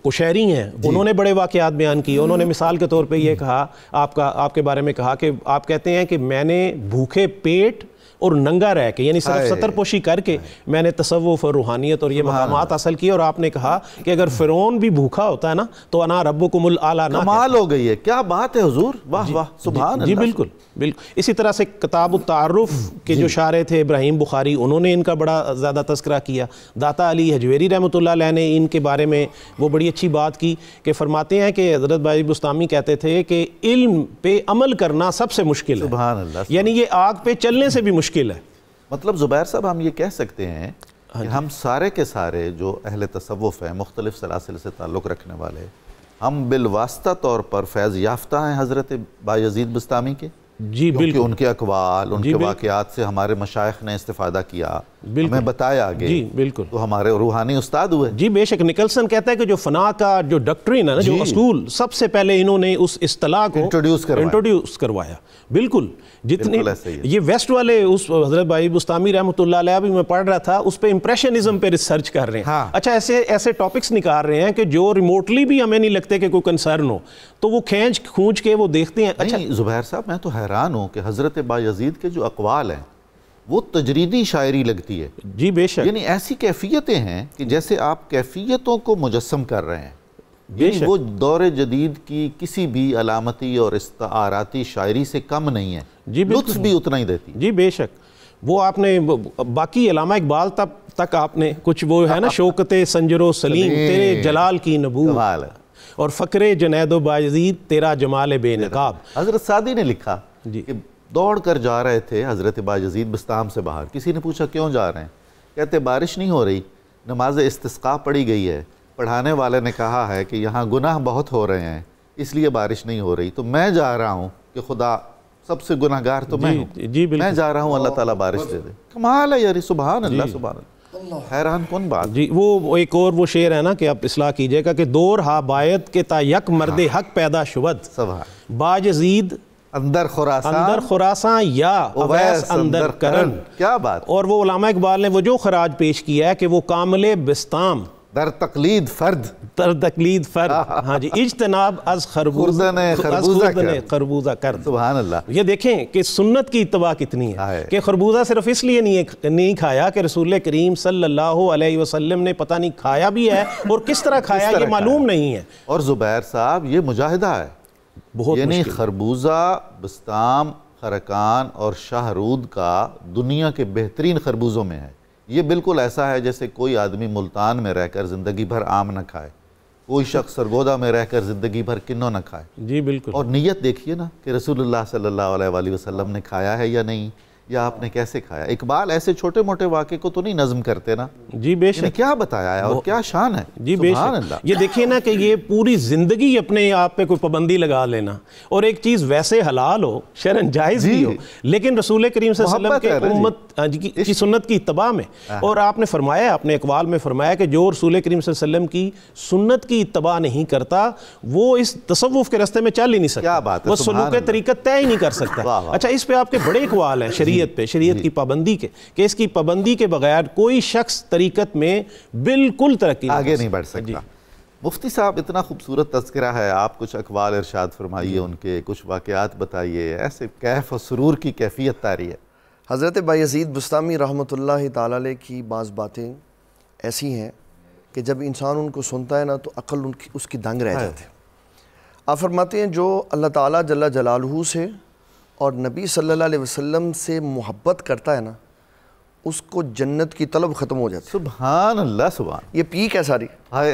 قشیری ہیں انہوں نے بڑے واقعات بیان کیے۔ انہوں نے مثال کے طور پہ یہ کہا، آپ کے بارے میں کہا کہ آپ کہتے ہیں کہ میں نے بھوکے پیٹ اور ننگا رہ کے، یعنی صرف ستر پوشی کر کے میں نے تصوف اور روحانیت اور یہ مقامات حاصل کیے، اور آپ نے کہا کہ اگر فرعون بھی بھوکا ہوتا ہے نا تو انا ربکم الاعلی نہ۔ کمال ہو گئی ہے، کیا بات ہے حضور، واہ واہ سبحان اللہ۔ جی بالکل بالکل۔ اسی طرح سے کتاب التعارف کے جو شارح تھے ابراہیم بخاری، انہوں نے ان کا بڑا زیادہ تذکرہ کیا۔ داتا علی حجویری رحمۃ اللہ علیہ نے ان کے بارے میں وہ بڑی اچھی بات کی کہ فرماتے ہیں کہ حضرت باز بستامی کہتے تھے کہ علم پہ عمل کرنا سب سے مشکل ہے، سبحان اللہ، یعنی یہ آگ پہ چلنے سے بھی مشکل ہے۔ مطلب زبیر صاحب ہم یہ کہہ سکتے ہیں کہ ہم سارے کے سارے جو اہل تصوف ہیں، مختلف سلاسل سے تعلق رکھنے والے، ہم بالواسطہ طور پر فیض یافتہ ہیں حضرت بایزید بستامی کے۔ جی بالکل، ان کے اقوال، ان کے واقعات سے ہمارے مشائخ نے استفادہ کیا، ہمیں بتایا آگے، جی بالکل، تو ہمارے روحانی استاد ہوئے۔ جی بے شک۔ نکلسن کہتا ہے کہ جو فنا کا جو ڈاکٹرین ہے نا، جو اصول، سب سے پہلے انہوں نے اس اصطلاح کو انٹروڈیوس کروایا۔ بالکل، جتنے یہ ویسٹ والے اس حضرت باز بستامی رحمۃ اللہ علیہ بھی میں پڑھ رہا تھا، اس پہ امپریشنزم پہ ریسرچ کر رہے ہیں۔ اچھا ایسے ٹاپکس نکال رہے ہیں کہ جو ریموٹلی بھی ہمیں نہیں لگتے کہ کوئی کنسرن ہو، تو وہ کھونچ کے وہ دیکھتے ہیں۔ اچھا زبیر صاحب میں تو حیران ہوں کہ حضرت بایزید کے جو اقوال ہیں وہ تجریدی شاعری لگتی ہے۔ جی بے شک، یعنی ایسی کیفیتیں ہیں کہ جیسے آپ کیفیتوں کو مجسم کر رہے ہیں، یعنی وہ دور جدید کی کسی بھی علامتی اور استعاراتی شاعری سے کم نہیں ہے، لطف بھی اتنا ہی دیتی۔ جی بے شک۔ وہ آپ نے باقی علامہ اقبال تک آپ نے کچھ وہ ہے نا، شوکت سنجر و سلیم تیرے جلال کی نبوت، اور فقر جنید و بایزید تیرا جمال بے نقاب۔ حضرت سعدی نے لکھا کہ دوڑ کر جا رہے تھے حضرت بایزید بستام سے باہر، کسی نے پوچھا کیوں جا رہے ہیں؟ کہتے بارش نہیں ہو رہی، نماز استسقاء پڑھی گئی ہے، پڑھانے والے نے کہا ہے کہ یہاں گناہ بہت ہو رہے ہیں اس لیے بارش نہیں ہو رہی، تو میں جا رہا ہوں کہ خدا سب سے گناہ گار تو میں ہوں، میں جا رہا ہوں اللہ تعالیٰ بارش دے دے۔ کمال ہے یاری، سبحان اللہ سبحان اللہ، حیران کن بات۔ جی وہ ایک اور وہ شعر ہے نا کہ آپ اصلاح کیجئے گا کہ دور ہا بایت کے تا یک مرد حق پیدا شود، باجزید اندر خراساں یا اویس اندر کرن۔ کیا بات۔ اور وہ علامہ اقبال نے وہ جو خراج پیش کیا ہے کہ وہ کامل بستام در تقلید فرد، ہاں جی، اجتناب از خربوزہ کرد۔ سبحان اللہ۔ یہ دیکھیں کہ سنت کی اتباع کتنی ہے کہ خربوزہ صرف اس لیے نہیں کھایا کہ رسول کریم صلی اللہ علیہ وسلم نے پتہ نہیں کھایا بھی ہے اور کس طرح کھایا یہ معلوم نہیں ہے۔ اور زبیر صاحب یہ مجاہدہ ہے بہت، یعنی خربوزہ، بستام، خرکان اور شاہرود کا دنیا کے بہترین خربوزوں میں ہے۔ یہ بالکل ایسا ہے جیسے کوئی آدمی ملتان میں رہ کر زندگی بھر آم نہ کھائے، کوئی شخص سرگودا میں رہ کر زندگی بھر کنو نہ کھائے۔ جی بالکل۔ اور نیت دیکھیے نا کہ رسول اللہ صلی اللہ علیہ وآلہ وسلم نے کھایا ہے یا نہیں، یا آپ نے کیسے کھایا۔ اقبال ایسے چھوٹے موٹے واقعے کو تو نہیں نظم کرتے نا۔ جی بے شک، کیا بتایا ہے اور کیا شان ہے۔ جی بے شک۔ یہ دیکھیے نا کہ یہ پوری زندگی اپنے آپ پہ کوئی پابندی لگا لینا، اور ایک چیز ویسے حلال ہو، شرعاً جائز بھی ہو، لیکن رسول کریم صلی اللہ علیہ وسلم کے امت کی سنت کی اتباع میں۔ اور آپ نے فرمایا، اپنے اقوال میں فرمایا کہ جو رسول کریم صلی اللہ علیہ وسلم کی سنت کی اتباع نہیں کرتا وہ اس تصوف کے راستے میں چل ہی نہیں سکتا، وہ سلوک طریقت طے ہی نہیں کر سکتا۔ اچھا اس پہ آپ کے بڑے اقوال ہیں شریعت پہ، شریعت کی پابندی کے، کہ اس کی پابندی کے بغیر کوئی شخص طریقت میں بالکل ترقی آگے نہیں بڑھ سکتا۔ مفتی صاحب اتنا خوبصورت تذکرہ ہے، آپ کچھ اقوال ارشاد فرمائیے، ان کے کچھ واقعات بتائیے، ایسے کیف و سرور کی کیفیت طاری ہے۔ حضرت بایزید بستامی رحمۃ اللہ تعالی علیہ کی بعض باتیں ایسی ہیں کہ جب انسان ان کو سنتا ہے نا تو عقل اس کی دنگ رہ جاتی ہے۔ آپ فرماتے ہیں جو اللہ تعالیٰ جل جلالہ سے اور نبی صلی اللہ علیہ وسلم سے محبت کرتا ہے نا، اس کو جنت کی طلب ختم ہو جاتی ہے۔ سبحان اللہ، سبحان، یہ پیک ہے ساری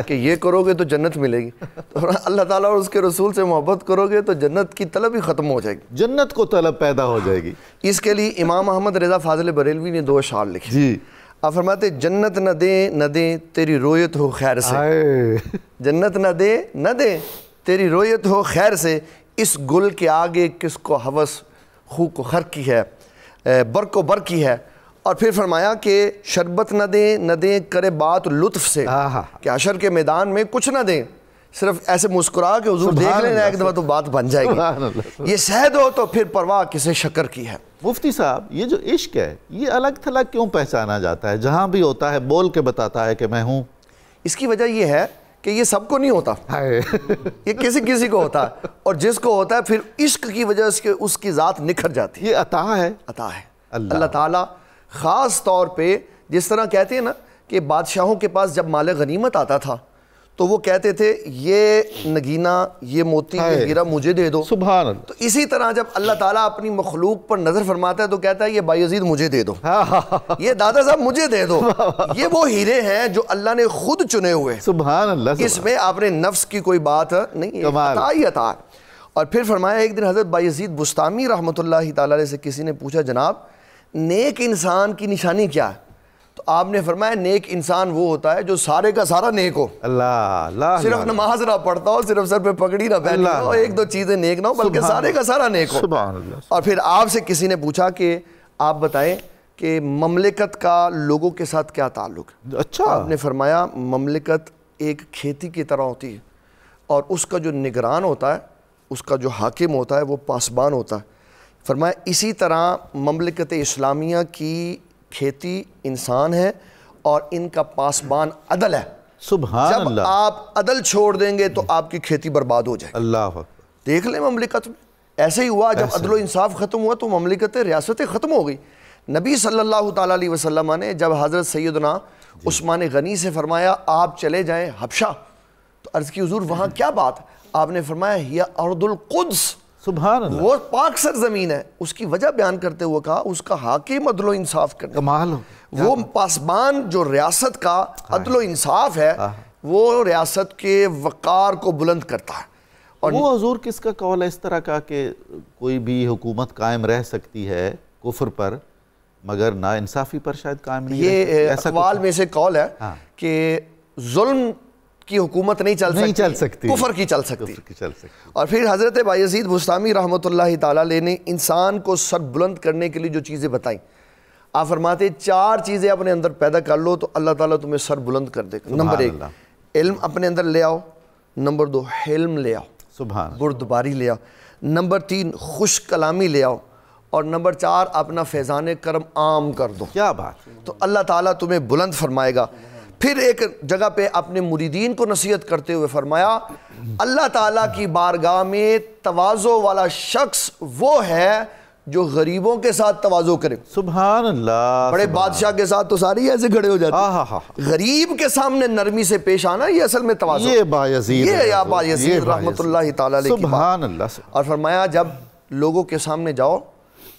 کہ یہ کرو گے تو جنت ملے گی، تو اللہ تعالیٰ اور اس کے رسول سے محبت کرو گے تو جنت کی طلب ہی ختم ہو جائے گی، جنت کو طلب پیدا ہو جائے گی۔ اس کے لیے امام احمد رضا فاضل بریلوی نے 2 اشعار لکھے۔ جی، آپ فرماتے جنت نہ دیں تیری رویت ہو خیر سے، جنت نہ دیں تیری رویت ہو خیر سے، اس گل کے آگے کس کو ہوس خو کو خر کی ہے، بر کو بر کی ہے۔ اور پھر فرمایا کہ شربت نہ دیں کرے بات لطف سے، کہ حشر کے میدان میں کچھ نہ دیں، صرف ایسے مسکرا کہ حضور دیکھ لینا ایک دفعہ تو بات بن جائے گی، یہ شہد ہو تو پھر پرواہ کسے شکر کی ہے۔ مفتی صاحب، یہ جو عشق ہے یہ الگ تھلگ کیوں پہچانا جاتا ہے؟ جہاں بھی ہوتا ہے بول کے بتاتا ہے کہ میں ہوں۔ اس کی وجہ یہ ہے کہ یہ سب کو نہیں ہوتا، یہ کسی کو ہوتا ہے، اور جس کو ہوتا ہے پھر عشق کی وجہ سے اس کی ذات نکھر جاتی ہے۔ یہ عطا ہے، عطا ہے اللہ تعالیٰ خاص طور پہ، جس طرح کہتے ہیں نا کہ بادشاہوں کے پاس جب مال غنیمت آتا تھا تو وہ کہتے تھے یہ نگینہ، یہ موتی، یہ ہیرا مجھے دے دو۔ سبحان اللہ۔ تو اسی طرح جب اللہ تعالیٰ اپنی مخلوق پر نظر فرماتا ہے تو کہتا ہے یہ بایزید مجھے دے دو، یہ دادا صاحب مجھے دے دو۔ یہ وہ ہیرے ہیں جو اللہ نے خود چنے ہوئے، سبحان اللہ، اس میں آپ نے نفس کی کوئی بات نہیں، عطا ہی عطا ہے۔ اور پھر فرمایا ایک دن حضرت بایزید بستامی رحمۃ اللہ تعالیٰ علیہ سے کسی نے پوچھا جناب نیک انسان کی نشانی کیا ہے؟ تو آپ نے فرمایا نیک انسان وہ ہوتا ہے جو سارے کا سارا نیک ہو، اللہ، صرف نماز نہ پڑھتا ہو، صرف سر پہ پگڑی نہ پہنی ہو، ایک دو چیزیں نیک نہ ہو، بلکہ سارے کا سارا نیک ہو۔ سبحان اللہ۔ اور پھر آپ سے کسی نے پوچھا کہ آپ بتائیں کہ مملکت کا لوگوں کے ساتھ کیا تعلق ہے؟ اچھا، آپ نے فرمایا مملکت ایک کھیتی کی طرح ہوتی ہے، اور اس کا جو نگران ہوتا ہے، اس کا جو حاکم ہوتا ہے وہ پاسبان ہوتا ہے۔ فرمایا اسی طرح مملکت اسلامیہ کی کھیتی انسان ہے اور ان کا پاسبان عدل ہے۔ سبحان اللہ، جب آپ عدل چھوڑ دیں گے تو آپ کی کھیتی برباد ہو جائے گی۔ اللہ اکبر۔ دیکھ لیں مملکت میں ایسے ہی ہوا، جب عدل و انصاف ختم ہوا تو مملکت ریاستیں ختم ہو گئی۔ نبی صلی اللہ تعالیٰ علیہ وسلم نے جب حضرت سیدنا عثمان غنی سے فرمایا آپ چلے جائیں حبشہ، تو عرض کی حضور وہاں کیا بات؟ آپ نے فرمایا یہ ارض القدس، سبحان اللہ، وہ پاک سرزمین ہے۔ اس کی وجہ بیان کرتے ہوئے کہا اس کا حاکم عدل و انصاف کرنے، کمال ہو، وہ پاسبان جو ریاست کا عدل و انصاف ہے وہ ریاست کے وقار کو بلند کرتا ہے۔ اور وہ حضور کس کا قول ہے اس طرح کا کہ کوئی بھی حکومت قائم رہ سکتی ہے کفر پر مگر نا انصافی پر شاید قائم نہیں رہ سکتی؟ یہ اقوال میں سے قول ہے کہ ظلم کی حکومت نہیں چل سکتی، کفر کی چل سکتی۔ اور پھر حضرت بایزید بستامی رحمۃ اللہ تعالیٰ علیہ نے انسان کو سر بلند کرنے کے لیے جو چیزیں بتائیں، آپ فرماتے 4 چیزیں اپنے اندر پیدا کر لو تو اللہ تعالیٰ تمہیں سر بلند کر دے گا۔ نمبر 1 علم اپنے اندر لے آؤ، نمبر 2 حلم لے آؤ، سبحان، بردباری لے آؤ، نمبر 3 خوش کلامی لے آؤ، اور نمبر 4 اپنا فیضان کرم عام کر دو۔ کیا بات، تو اللہ تعالیٰ تمہیں بلند فرمائے گا۔ پھر ایک جگہ پہ اپنے مریدین کو نصیحت کرتے ہوئے فرمایا اللہ تعالیٰ کی بارگاہ میں تواضع والا شخص وہ ہے جو غریبوں کے ساتھ تواضع کرے۔ سبحان اللہ، بڑے بادشاہ کے ساتھ تو ساری ایسے کھڑے ہو جاتے ہیں، غریب کے سامنے نرمی سے پیش آنا یہ اصل میں تواضع، یہ بایزید، یہ یا بایزید رحمۃ اللہ تعالیٰ علیہ کی بات۔ سبحان اللہ۔ اور فرمایا جب لوگوں کے سامنے جاؤ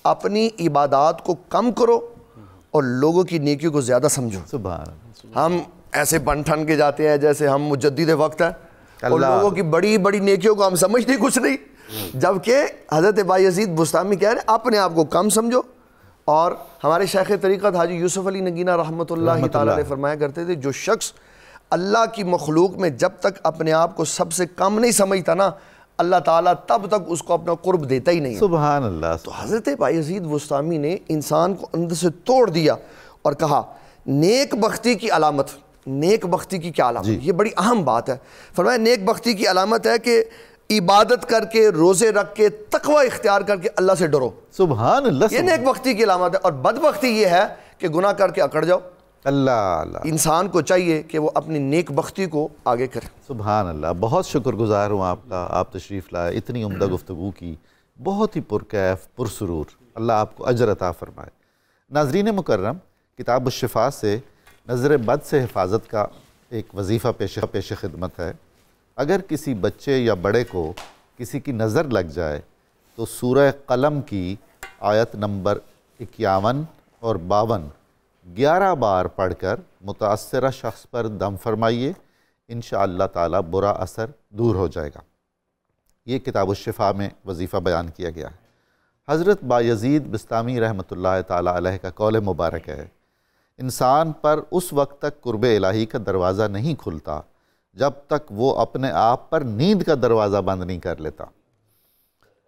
اپنی عبادات کو کم کرو اور لوگوں کی نیکیوں کو زیادہ سمجھو۔ سبحان اللہ، ہم ایسے بن ٹھن کے جاتے ہیں جیسے ہم مجدد وقت ہیں، اور لوگوں کی بڑی بڑی نیکیوں کو ہم سمجھتے کچھ نہیں، جبکہ حضرت بایزید بستامی کہہ رہے ہیں اپنے آپ کو کم سمجھو۔ اور ہمارے شیخ طریقت حاجی یوسف علی نگینہ رحمۃ اللہ تعالیٰ علیہ فرمایا کرتے تھے جو شخص اللہ کی مخلوق میں جب تک اپنے آپ کو سب سے کم نہیں سمجھتا نا، اللہ تعالیٰ تب تک اس کو اپنا قرب دیتا ہی نہیں۔ سبحان اللہ۔ تو حضرت بایزید بستامی نے انسان کو اندر سے توڑ دیا اور کہا نیک بختی کی علامت، نیک بختی کی کیا علامت؟ یہ بڑی اہم بات ہے۔ فرمایا نیک بختی کی علامت ہے کہ عبادت کر کے، روزے رکھ کے، تقوی اختیار کر کے اللہ سے ڈرو۔ سبحان اللہ، یہ نیک بختی کی علامت ہے۔ اور بدبختی یہ ہے کہ گناہ کر کے اکڑ جاؤ۔ اللہ اللہ، انسان کو چاہیے کہ وہ اپنی نیک بختی کو آگے کرے۔ سبحان اللہ، بہت شکر گزار ہوں آپ کا، آپ تشریف لائے، اتنی عمدہ گفتگو کی، بہت ہی پرکیف پرسرور، اللہ آپ کو اجر عطا فرمائے۔ ناظرین مکرم، کتاب الشفا سے نظر بد سے حفاظت کا ایک وظیفہ پیش خدمت ہے۔ اگر کسی بچے یا بڑے کو کسی کی نظر لگ جائے تو سورہ قلم کی آیت نمبر 51 اور 52 11 بار پڑھ کر متاثرہ شخص پر دم فرمائیے، انشاءاللہ تعالی برا اثر دور ہو جائے گا۔ یہ کتاب الشفا میں وظیفہ بیان کیا گیا ہے۔ حضرت بایزید بسطامی رحمۃ اللہ تعالی علیہ کا قول مبارک ہے، انسان پر اس وقت تک قرب الہی کا دروازہ نہیں کھلتا جب تک وہ اپنے آپ پر نیند کا دروازہ بند نہیں کر لیتا۔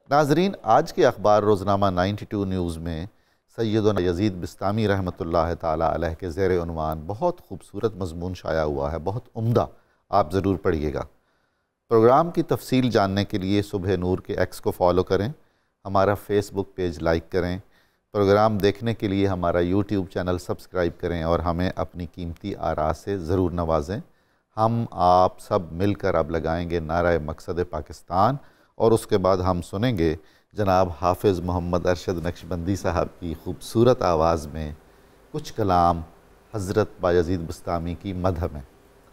ناظرین، آج کے اخبار روزنامہ 92 نیوز میں سیدنا یزید بسطامی رحمۃ اللہ تعالی علیہ کے زیر عنوان بہت خوبصورت مضمون شائع ہوا ہے، بہت عمدہ، آپ ضرور پڑھیے گا۔ پروگرام کی تفصیل جاننے کے لیے صبح نور کے ایکس کو فالو کریں، ہمارا فیس بک پیج لائک کریں، پروگرام دیکھنے کے لیے ہمارا یوٹیوب چینل سبسکرائب کریں اور ہمیں اپنی قیمتی آراء سے ضرور نوازیں۔ ہم آپ سب مل کر اب لگائیں گے نعرہ مقصد پاکستان، اور اس کے بعد ہم سنیں گے جناب حافظ محمد ارشد نقشبندی صاحب کی خوبصورت آواز میں کچھ کلام حضرت بایزید بسطامی کی مدح میں۔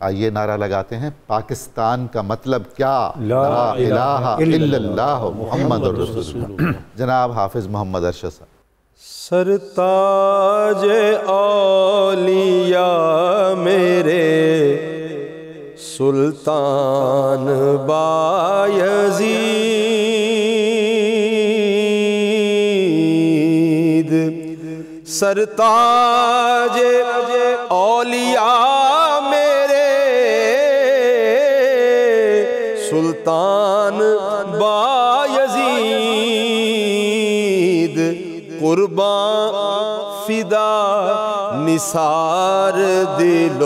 آئیے نعرہ لگاتے ہیں، پاکستان کا مطلب کیا؟ لا الہ الا اللہ محمد رسول اللہ۔ جناب حافظ محمد ارشد صاحب۔ سرتاج اولیاء میرے سلطان بایزید، سرتاج اولیاء میرے سلطان بایزید، قربان فدا نثار دل و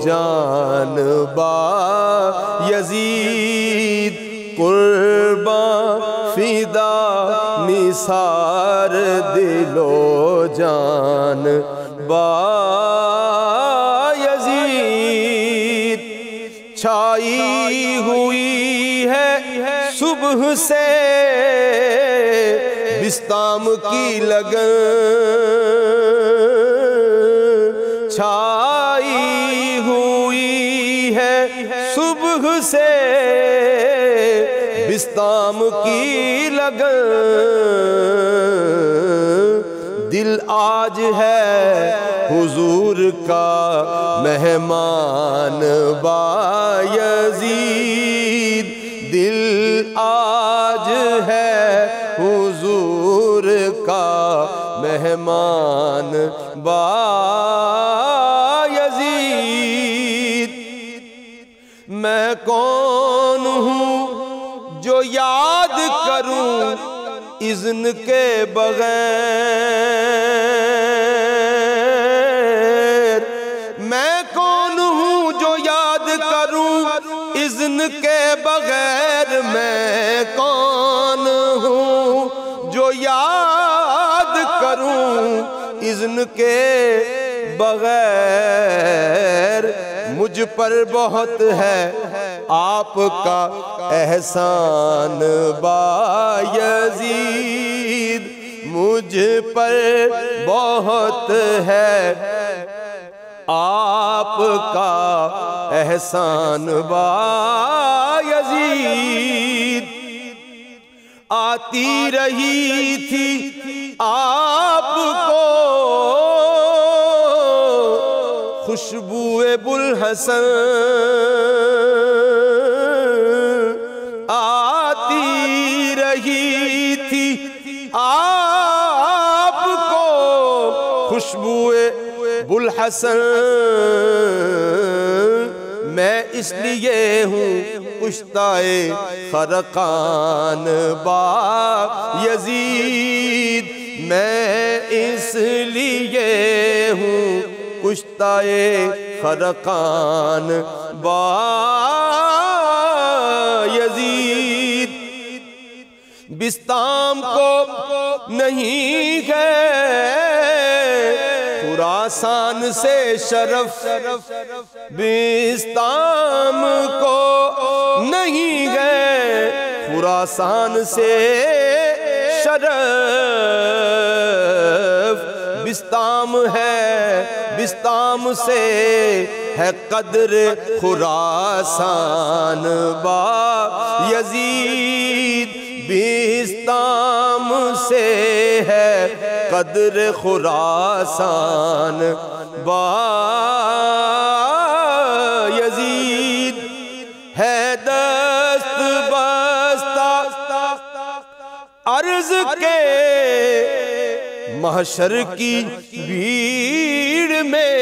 جان بایزید، قربان فدا نثار دل و جان بایزید، چھائی ہوئی ہے صبح سے بسطام کی لگن، چھائی ہوئی ہے صبح سے بسطام کی لگن، دل آج ہے حضور کا مہمان بایزید، دل آج ہے حضور کا مہمان بایزید، میں کون ہوں جو یاد کروں اذن کے بغیر، میں کون ہوں جو یاد کروں اذن کے بغیر، میں کون ہوں جو یاد کروں اذن کے بغیر، مجھ پر بہت ہے آپ کا احسان بایزید، مجھ پر بہت ہے آپ کا احسان بایزید، آتی رہی تھی آپ کو خوشبوئے بوالحسن، آتی رہی تھی آپ کو خوشبوئے بوالحسن، میں اس لیے ہوں کشتائے خرقان بایزید، میں اس لیے ہوں کشتائے خرقان بایزید، بسطام کو نہیں ہے خراسان سے شرف، بسطام کو نہیں ہے خراسان سے شرف، بستام ہے، بستام سے ہے قدر خراسان با یزید، بستام سے ہے قدر خراسان با یزید، ہے دست بستہ عرض کے محشر کی بھیڑ میں،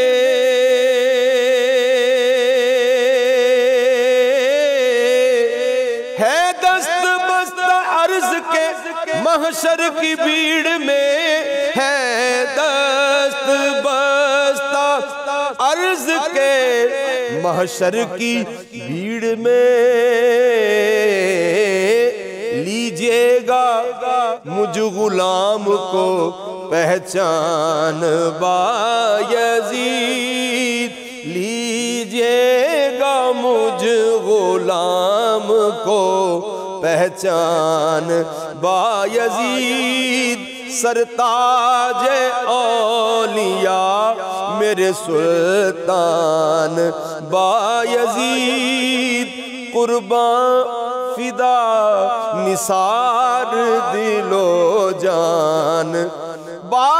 ہے دست بستہ عرض کے محشر کی بھیڑ میں، ہے دست بستہ عرض کے محشر کی بھیڑ میں، لیجئے گا مجھ غلام کو پہچان بایزید، لیجئے گا مجھ غلام کو پہچان بایزید، سرتاج اولیاء میرے سلطان بایزید، قربان فدا نثار دل و جان با